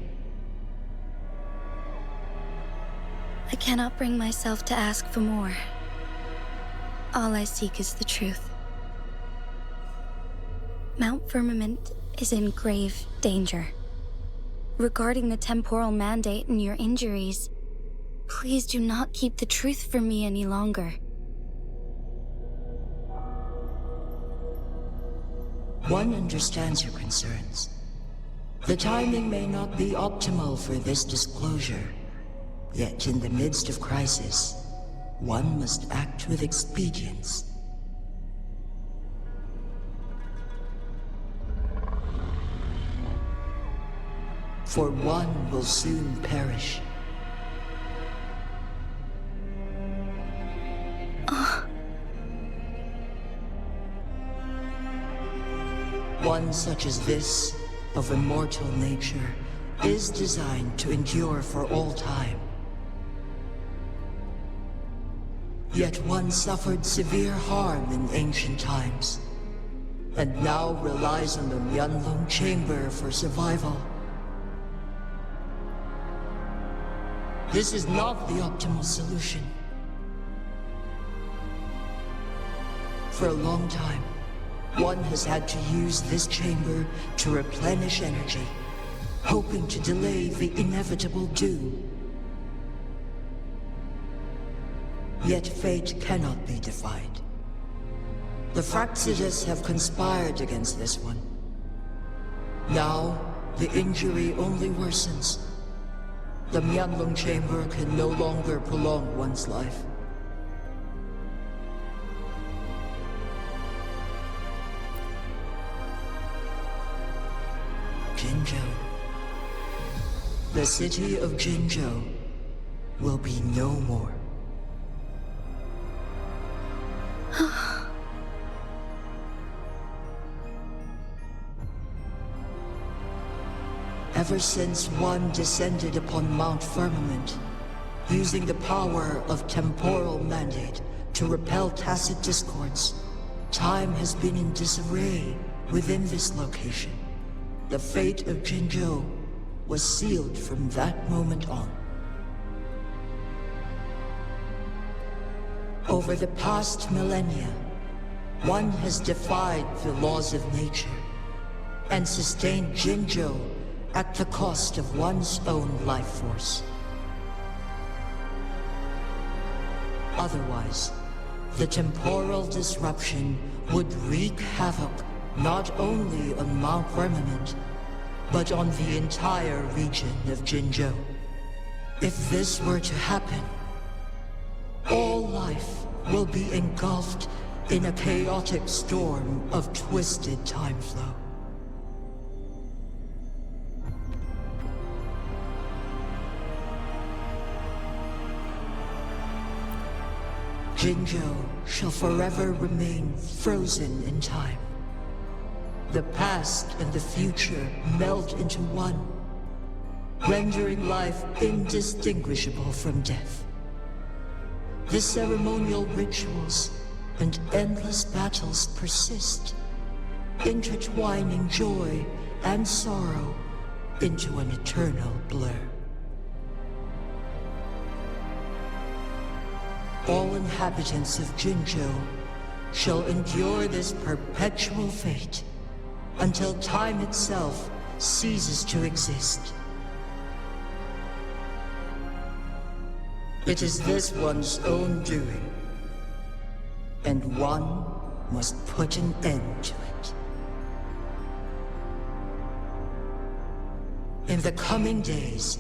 I cannot bring myself to ask for more. All I seek is the truth. Mount Firmament is in grave danger. Regarding the temporal mandate and your injuries, please do not keep the truth from me any longer. One understands your concerns. The timing may not be optimal for this disclosure, yet in the midst of crisis, one must act with expedience. For one will soon perish. One such as this, of immortal nature, is designed to endure for all time. Yet one suffered severe harm in ancient times, and now relies on the Huanglong chamber for survival. This is not the optimal solution. For a long time, one has had to use this chamber to replenish energy, hoping to delay the inevitable doom. Yet fate cannot be defied. The Fraxidus have conspired against this one. Now, the injury only worsens. The Huanglong chamber can no longer prolong one's life. Jinzhou. The city of Jinzhou will be no more. Ever since one descended upon Mount Firmament, using the power of temporal mandate to repel tacit discords, time has been in disarray within this location. The fate of Jinzhou was sealed from that moment on. Over the past millennia, one has defied the laws of nature and sustained Jinzhou at the cost of one's own life force. Otherwise, the temporal disruption would wreak havoc not only on Mount Firmament, but on the entire region of Jinzhou. If this were to happen, all life will be engulfed in a chaotic storm of twisted time flow. Jinzhou shall forever remain frozen in time. The past and the future melt into one, rendering life indistinguishable from death. The ceremonial rituals and endless battles persist, intertwining joy and sorrow into an eternal blur. All inhabitants of Jinzhou shall endure this perpetual fate until time itself ceases to exist. It is this one's own doing, and one must put an end to it. In the coming days,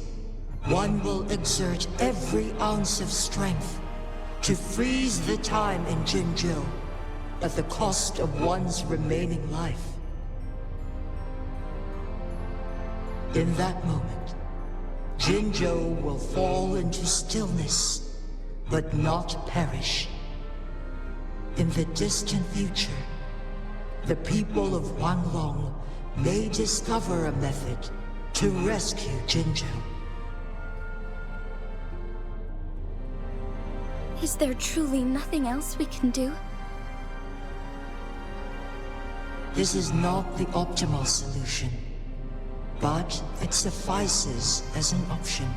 one will exert every ounce of strength to freeze the time in Jinzhou at the cost of one's remaining life. In that moment, Jinzhou will fall into stillness, but not perish. In the distant future, the people of Huanglong may discover a method to rescue Jinzhou. Is there truly nothing else we can do? This is not the optimal solution, but it suffices as an option.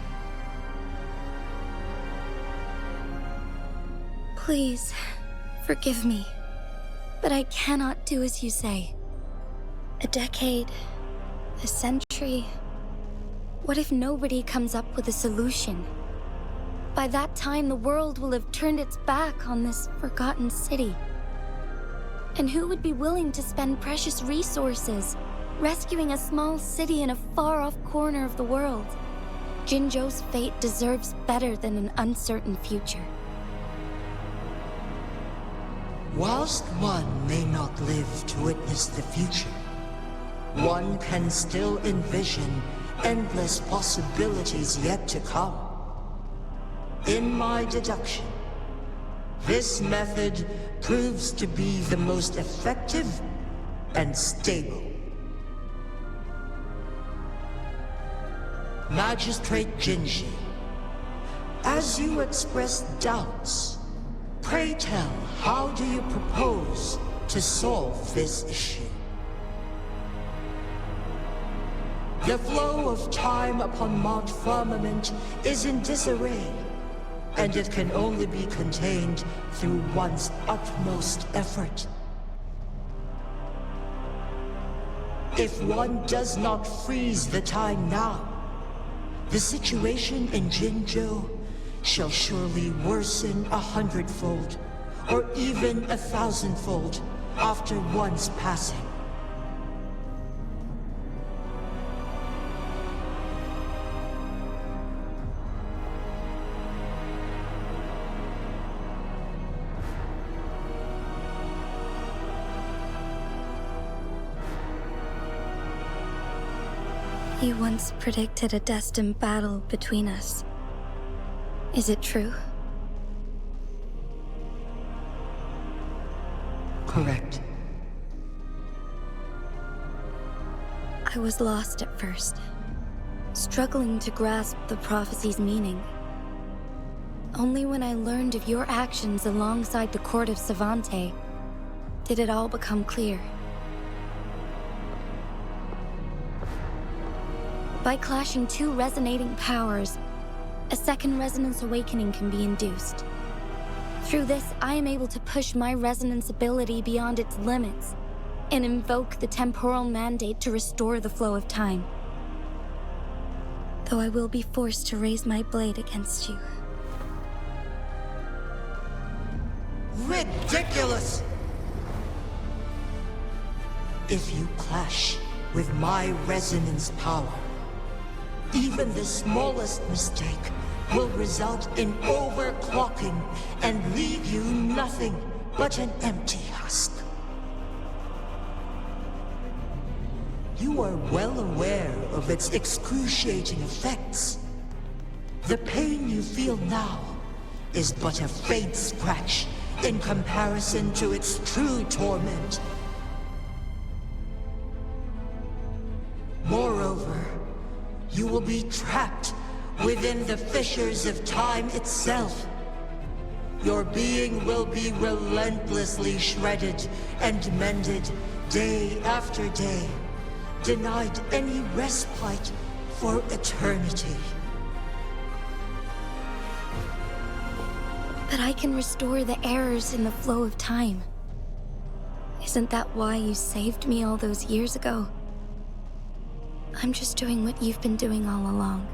Please, forgive me, but I cannot do as you say. A decade, a century. What if nobody comes up with a solution? By that time, the world will have turned its back on this forgotten city. And who would be willing to spend precious resources rescuing a small city in a far-off corner of the world? Jinzhou's fate deserves better than an uncertain future. Whilst one may not live to witness the future, one can still envision endless possibilities yet to come. In my deduction, this method proves to be the most effective and stable. Magistrate Jinji, as you express doubts, pray tell, how do you propose to solve this issue? The flow of time upon Mount Firmament is in disarray, and it can only be contained through one's utmost effort. If one does not freeze the time now, the situation in Jinzhou shall surely worsen 100-fold, or even 1,000-fold after one's passing. You once predicted a destined battle between us. Is it true? Correct. I was lost at first, struggling to grasp the prophecy's meaning. Only when I learned of your actions alongside the court of Savante did it all become clear. By clashing two resonating powers, a second resonance awakening can be induced. Through this, I am able to push my resonance ability beyond its limits and invoke the temporal mandate to restore the flow of time. Though I will be forced to raise my blade against you. Ridiculous! If you clash with my resonance power, even the smallest mistake will result in overclocking and leave you nothing but an empty husk. You are well aware of its excruciating effects. The pain you feel now is but a faint scratch in comparison to its true torment. Moreover, you will be trapped within the fissures of time itself. Your being will be relentlessly shredded and mended day after day, denied any respite for eternity. But I can restore the errors in the flow of time. Isn't that why you saved me all those years ago? I'm just doing what you've been doing all along.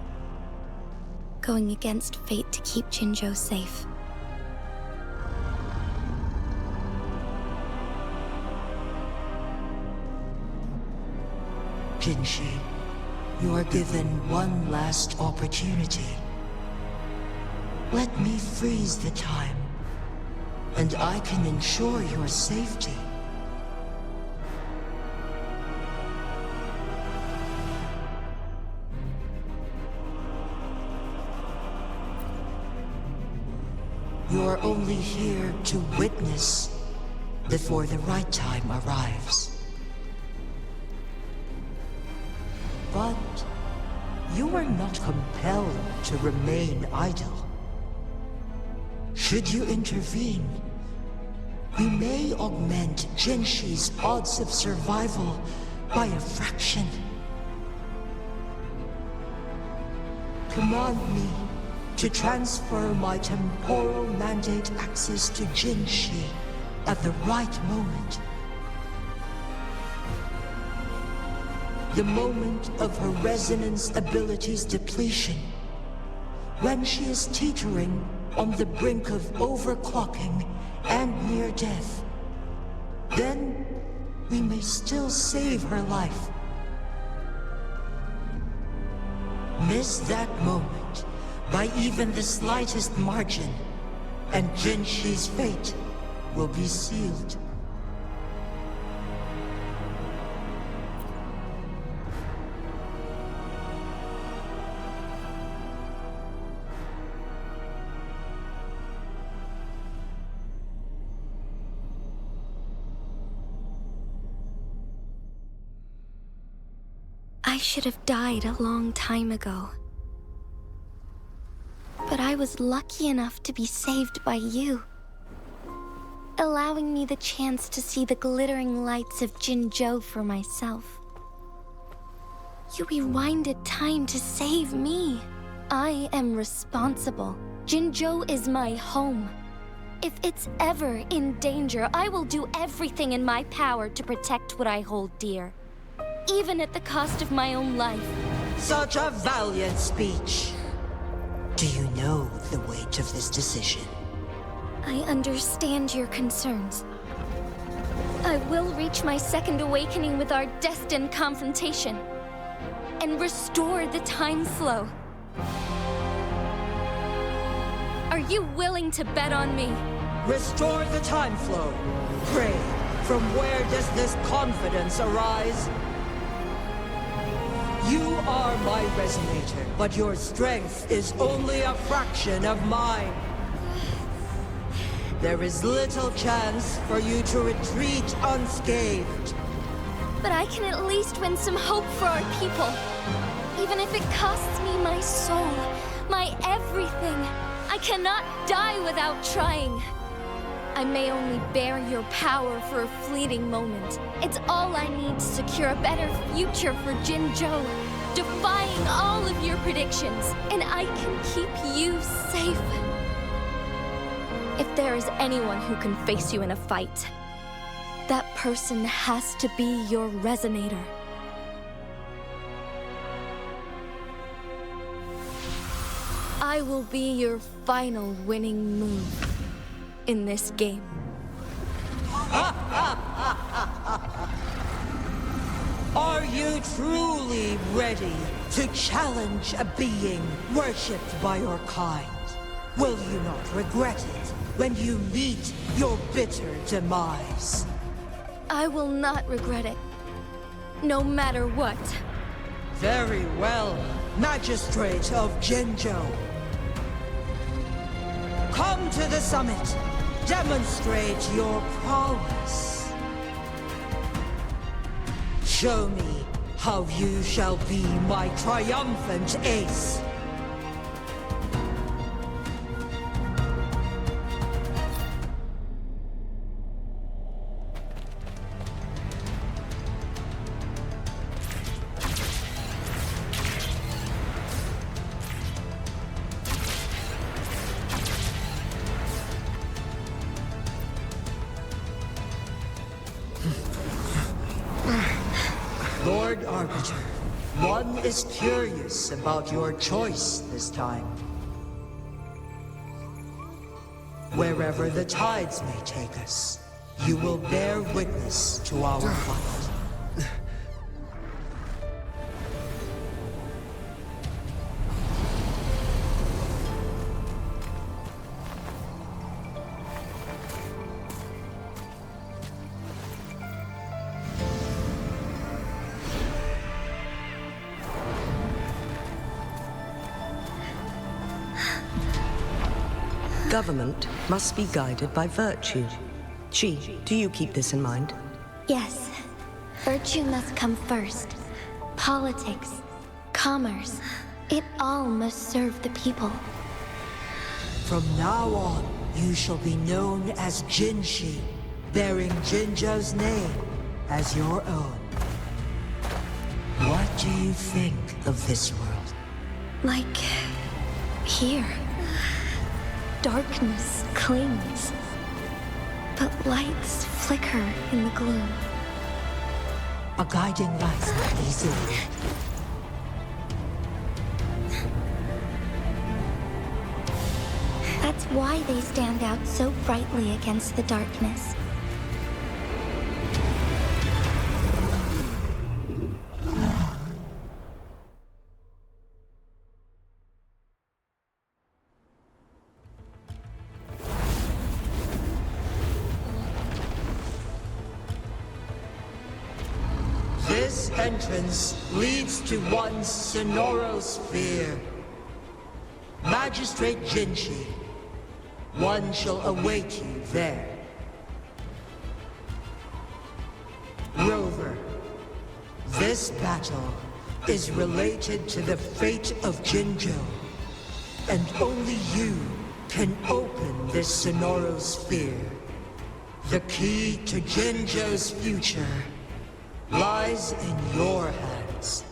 Going against fate to keep Jinzhou safe. Jinshi, you are given one last opportunity. Let me freeze the time, and I can ensure your safety. You're only here to witness before the right time arrives. But you are not compelled to remain idle. Should you intervene, we may augment Jinshi's odds of survival by a fraction. Command me to transfer my temporal mandate access to Jinshi at the right moment. The moment of her resonance ability's depletion, when she is teetering on the brink of overclocking and near death. then we may still save her life. Miss that moment by even the slightest margin, and Jinshi's fate will be sealed. I should have died a long time ago. But I was lucky enough to be saved by you, allowing me the chance to see the glittering lights of Jinzhou for myself. You rewinded time to save me. I am responsible. Jinzhou is my home. If it's ever in danger, I will do everything in my power to protect what I hold dear, even at the cost of my own life. Such a valiant speech. Do you know the weight of this decision? I understand your concerns. I will reach my second awakening with our destined confrontation and restore the time flow. Are you willing to bet on me? Restore the time flow. Pray, from where does this confidence arise? You are my resonator, but your strength is only a fraction of mine. There is little chance for you to retreat unscathed. But I can at least win some hope for our people. Even if it costs me my soul, my everything. I cannot die without trying. I may only bear your power for a fleeting moment. It's all I need to secure a better future for Jinzhou, defying all of your predictions, and I can keep you safe. If there is anyone who can face you in a fight, that person has to be your resonator. I will be your final winning move in this game. Are you truly ready to challenge a being worshipped by your kind? Will you not regret it when you meet your bitter demise? I will not regret it, no matter what. Very well, Magistrate of Jinzhou. Come to the summit. Demonstrate your prowess. Show me how you shall be my triumphant ace. Lord Arbiter, one is curious about your choice this time. Wherever the tides may take us, you will bear witness to our fight. Government must be guided by virtue. Chi, do you keep this in mind? Yes, virtue must come first. Politics, commerce, it all must serve the people. From now on, you shall be known as Jinshi, bearing Jinzhou's name as your own. What do you think of this world? Like here. Darkness clings, but lights flicker in the gloom. A guiding light easily. That's why they stand out so brightly against the darkness. This entrance leads to one sonorosphere. Magistrate Jinchi, one shall await you there. Rover, this battle is related to the fate of Jinzhou, and only you can open this sonorosphere. The key to Jinzhou's future lies in your hands.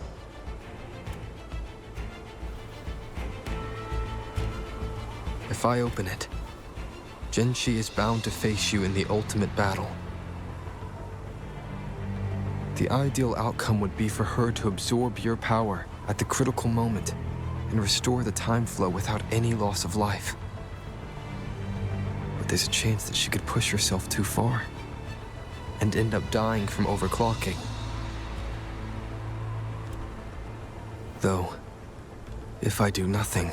If I open it, Jinchi is bound to face you in the ultimate battle. The ideal outcome would be for her to absorb your power at the critical moment and restore the time flow without any loss of life. But there's a chance that she could push herself too far and end up dying from overclocking. Though, if I do nothing,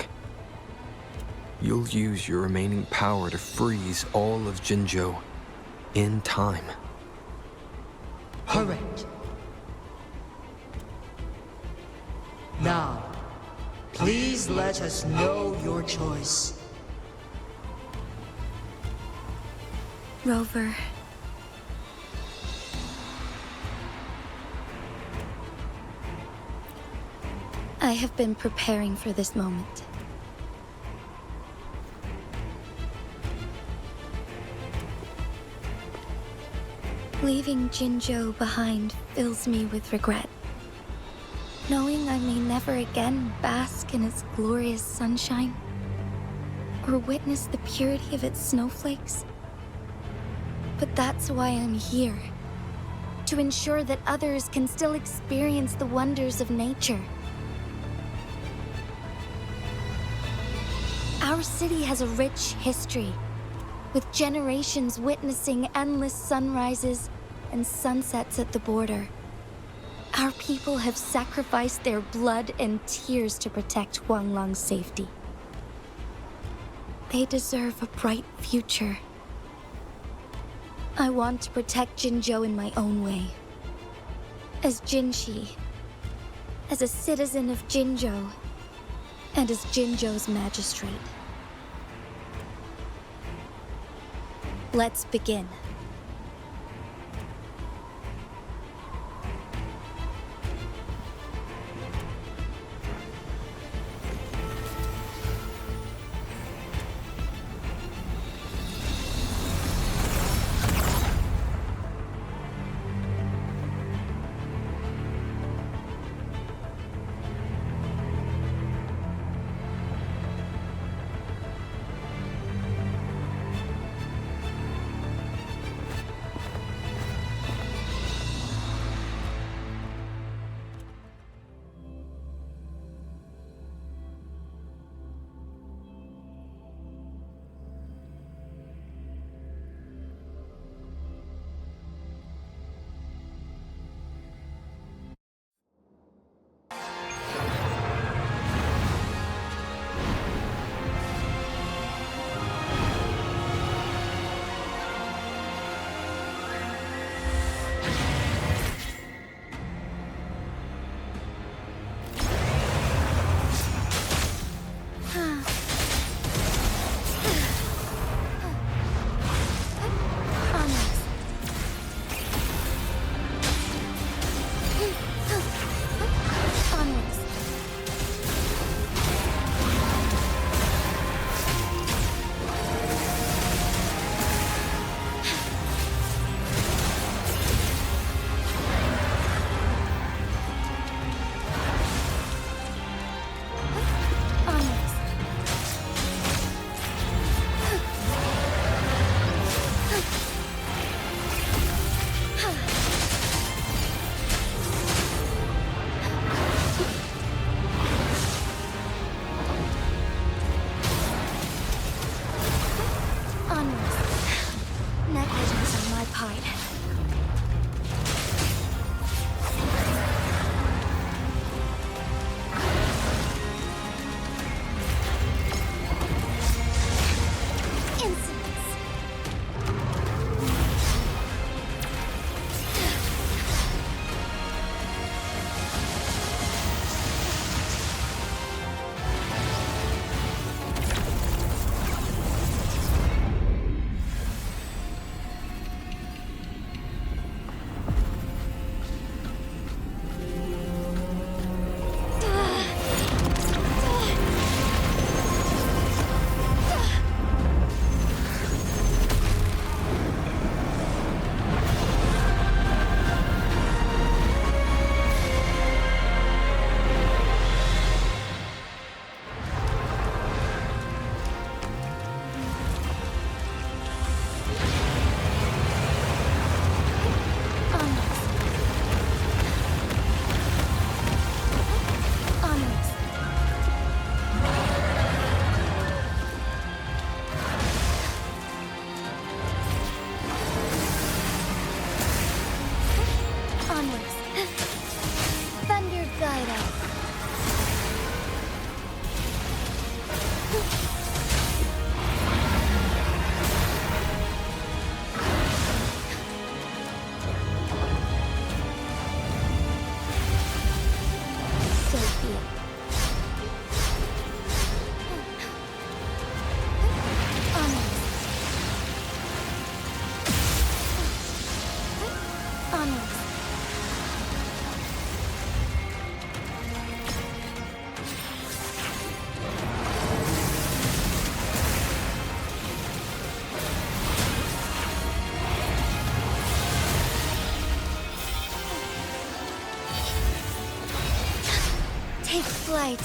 you'll use your remaining power to freeze all of Jinzhou in time. Correct. Now, please let us know your choice. Rover. I have been preparing for this moment. Leaving Jinzhou behind fills me with regret. Knowing I may never again bask in its glorious sunshine, or witness the purity of its snowflakes. But that's why I'm here. To ensure that others can still experience the wonders of nature. Our city has a rich history, with generations witnessing endless sunrises and sunsets at the border. Our people have sacrificed their blood and tears to protect Huanglong's safety. They deserve a bright future. I want to protect Jinzhou in my own way. As Jinchi, as a citizen of Jinzhou, and as Jinzhou's magistrate. Let's begin. take flight.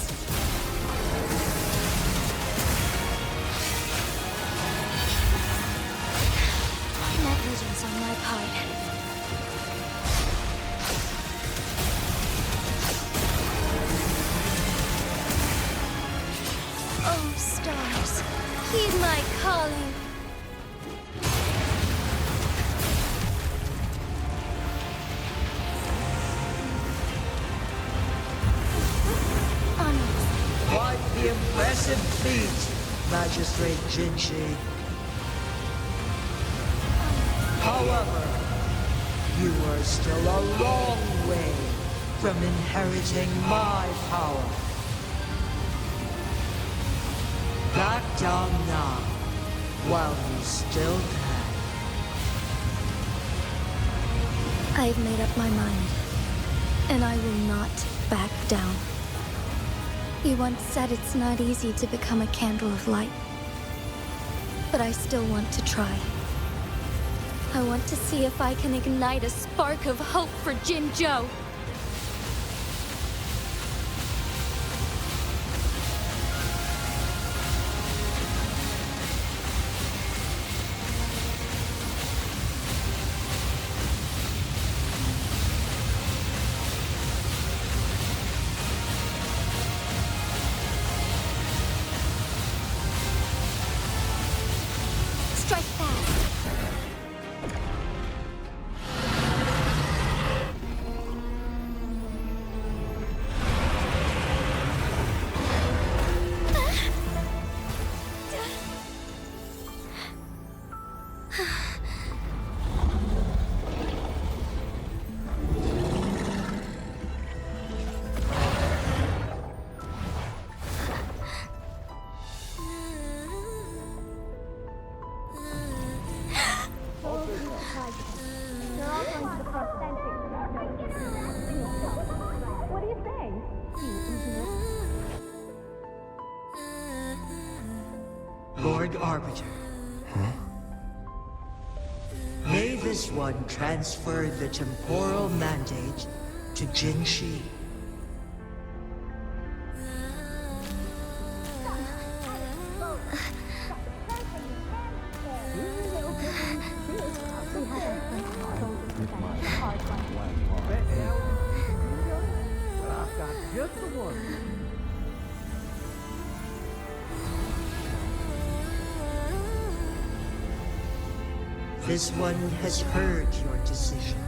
Negligence on my part. Oh, stars, heed my calling. Quite the impressive feat, Magistrate Jinshi. However, you are still a long way from inheriting my power. Back down now, while you still can. I've made up my mind, and I will not back down. You once said it's not easy to become a candle of light. But I still want to try. I want to see if I can ignite a spark of hope for Jinzhou. Strike fast. What do you say? Lord Arbiter. May this one transfer the temporal mandate to Jinshi. This one has heard your decision.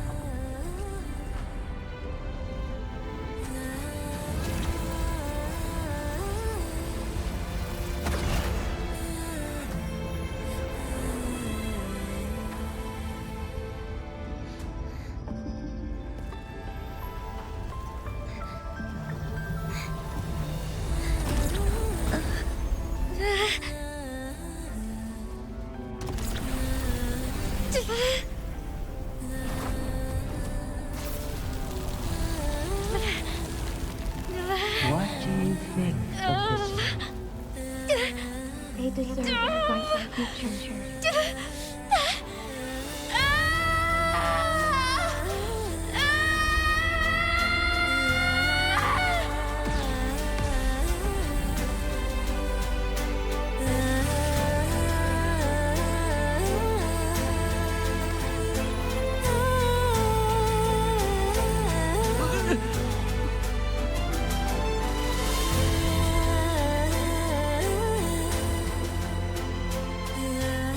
What do you think of this? They deserve a right future.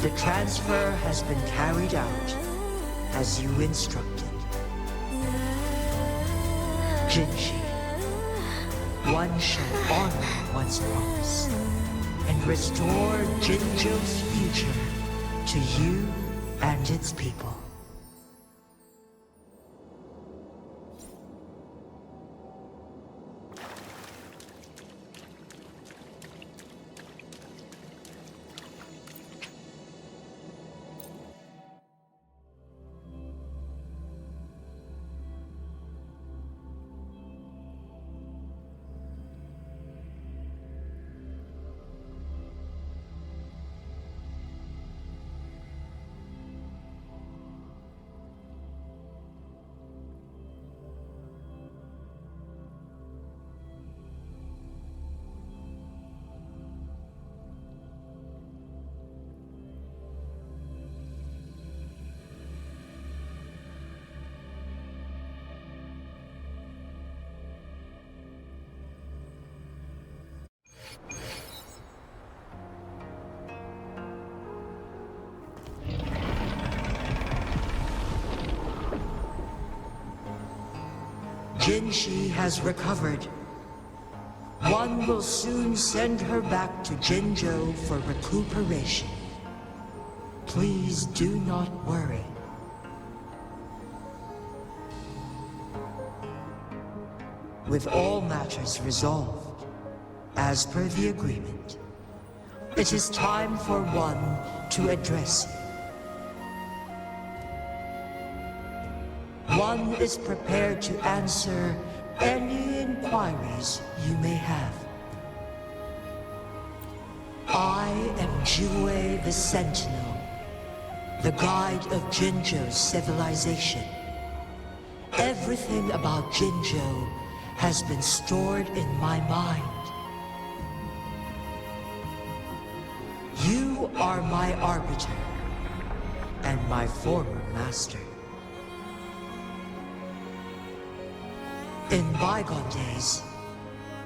The transfer has been carried out as you instructed. Jinshi, one shall honor one's promise and restore Jinzhou's future to you and its people. Jinshi has recovered. One will soon send her back to Jinzhou for recuperation. Please do not worry. With all matters resolved, as per the agreement, it is time for one to address you. One is prepared to answer any inquiries you may have. I am Jue the Sentinel, the guide of Jinzhou's civilization. Everything about Jinzhou has been stored in my mind. You are my arbiter and my former master. In bygone days,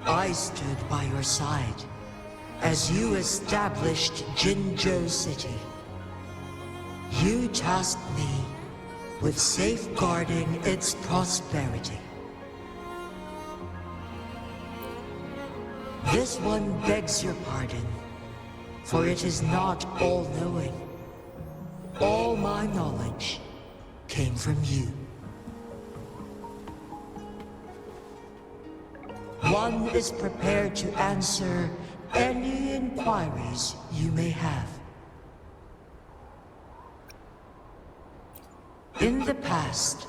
I stood by your side as you established Jinzhou City. You tasked me with safeguarding its prosperity. This one begs your pardon, for it is not all-knowing. All my knowledge came from you. One is prepared to answer any inquiries you may have. In the past,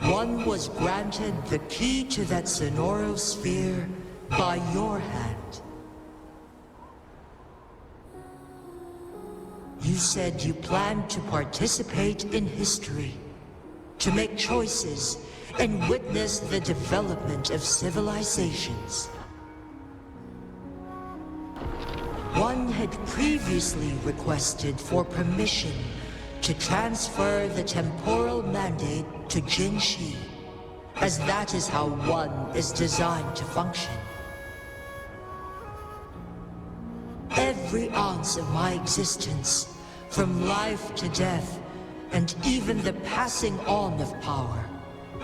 one was granted the key to that Sonoro sphere by your hand. You said you planned to participate in history, to make choices and witness the development of civilizations. One had previously requested for permission to transfer the temporal mandate to Jinshi, as that is how one is designed to function. Every ounce of my existence, from life to death, and even the passing on of power,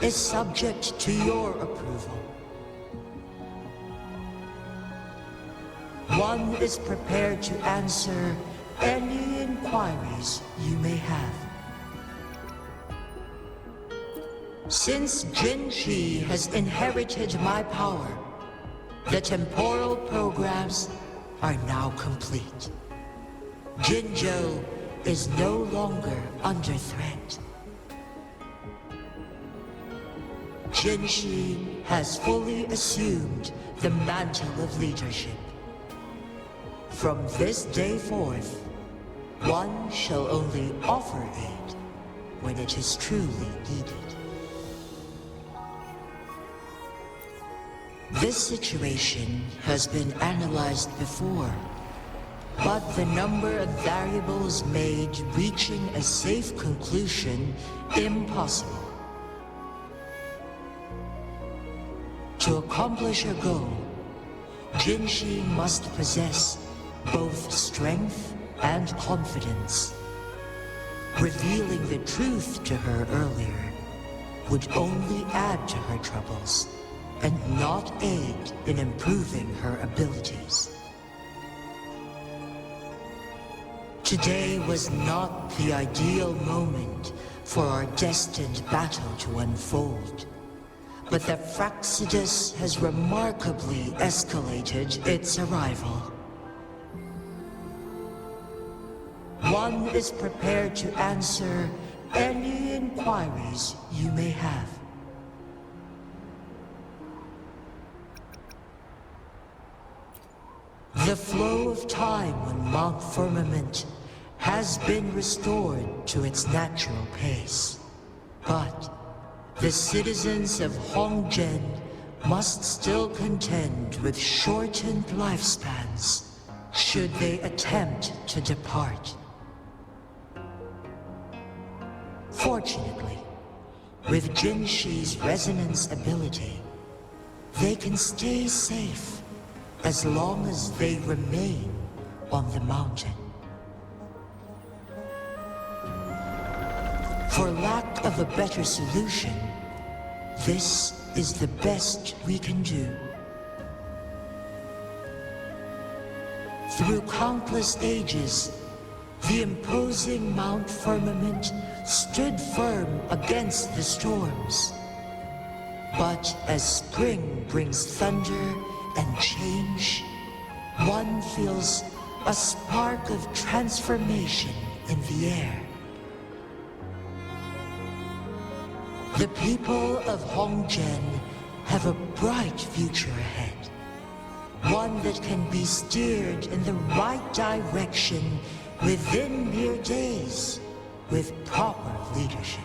is subject to your approval. One is prepared to answer any inquiries you may have. Since Jinshi has inherited my power, the temporal programs are now complete. Jinzhou is no longer under threat. Jinshi has fully assumed the mantle of leadership. From this day forth, one shall only offer aid when it is truly needed. This situation has been analyzed before, but the number of variables made reaching a safe conclusion impossible. To accomplish her goal, Jinshi must possess both strength and confidence. Revealing the truth to her earlier would only add to her troubles and not aid in improving her abilities. Today was not the ideal moment for our destined battle to unfold. But the Fractsidus has remarkably escalated its arrival. One is prepared to answer any inquiries you may have. The flow of time on Mount Firmament has been restored to its natural pace, but the citizens of Hongzhen must still contend with shortened lifespans should they attempt to depart. Fortunately, with Jinshi's resonance ability, they can stay safe as long as they remain on the mountain. For lack of a better solution, This is the best we can do. Through countless ages, the imposing Mount Firmament stood firm against the storms. But as spring brings thunder and change, one feels a spark of transformation in the air. The people of Hongzhen have a bright future ahead. One that can be steered in the right direction within mere days with proper leadership.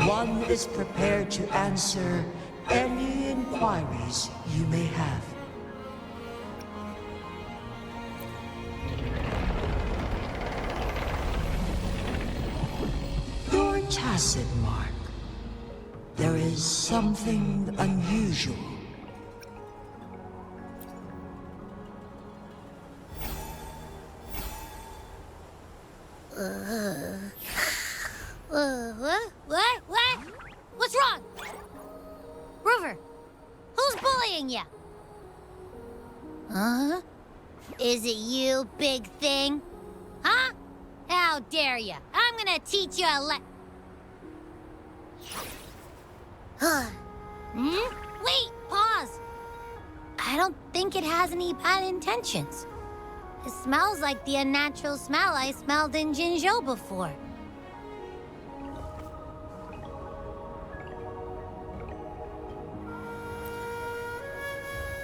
One is prepared to answer any inquiries you may have. Your tacit mark. There is something unusual. What? What's wrong? Rover, who's bullying you? Huh? Is it you, big thing? Huh? How dare you? I'm gonna teach you a Wait, pause. I don't think it has any bad intentions. It smells like the unnatural smell I smelled in Jinzhou before.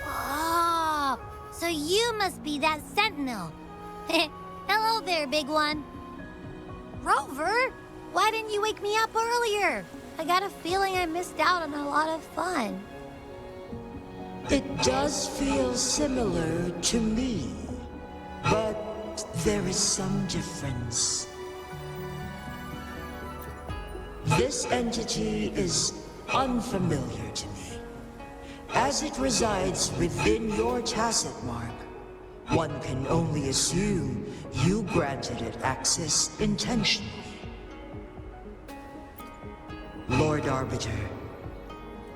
Oh, so you must be that sentinel. Hello there, big one. Rover, why didn't you wake me up earlier? I got a feeling I missed out on a lot of fun. It does feel similar to me, but there is some difference. This entity is unfamiliar to me. As it resides within your tacit mark, one can only assume you granted it access intentionally. Lord Arbiter,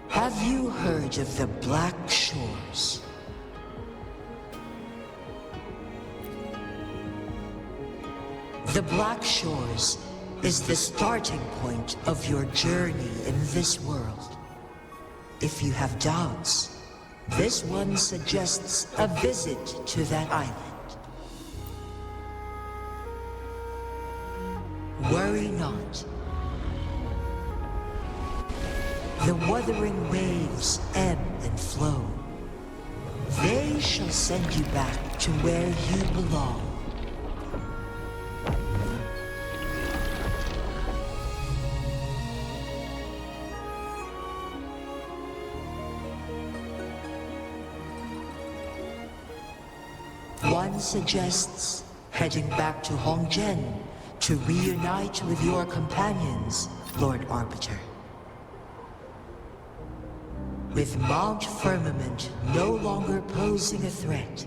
have you heard of the Black Shores? The Black Shores is the starting point of your journey in this world. If you have doubts, this one suggests a visit to that island. Worry not. The wuthering waves ebb and flow. They shall send you back to where you belong. One suggests heading back to Hongzhen to reunite with your companions, Lord Arbiter. With Mount Firmament no longer posing a threat,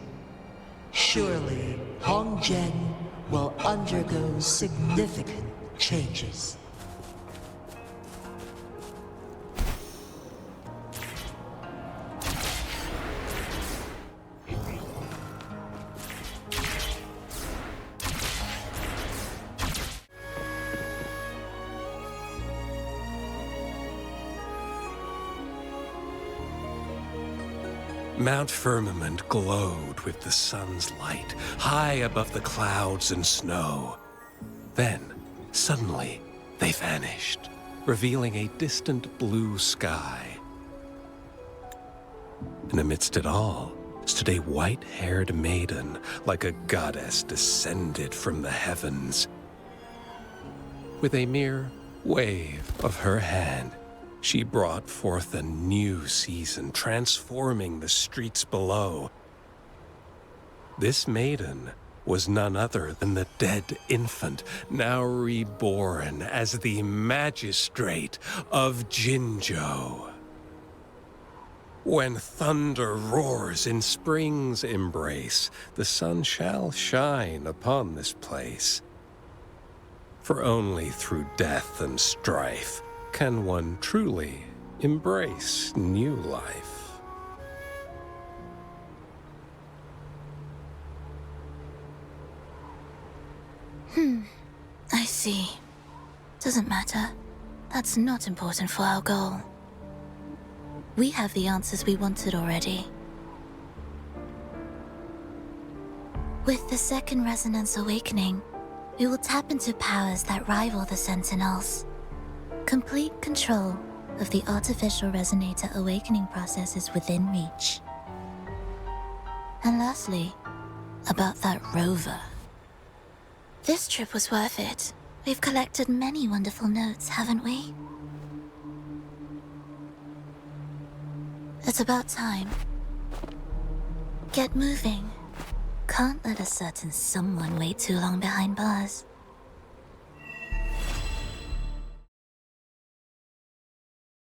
surely Hongzhen will undergo significant changes. Mount Firmament glowed with the sun's light, high above the clouds and snow. Then, suddenly, they vanished, revealing a distant blue sky. And amidst it all stood a white-haired maiden, like a goddess descended from the heavens. With a mere wave of her hand, she brought forth a new season, transforming the streets below. This maiden was none other than the dead infant, now reborn as the magistrate of Jinzhou. When thunder roars in spring's embrace, the sun shall shine upon this place. For only through death and strife can one truly embrace new life. I see. Doesn't matter. That's not important for our goal. We have the answers we wanted already. With the second resonance awakening, we will tap into powers that rival the Sentinels. Complete control of the artificial resonator awakening process is within reach. And lastly, about that rover. This trip was worth it. We've collected many wonderful notes, haven't we? It's about time. Get moving. Can't let a certain someone wait too long behind bars.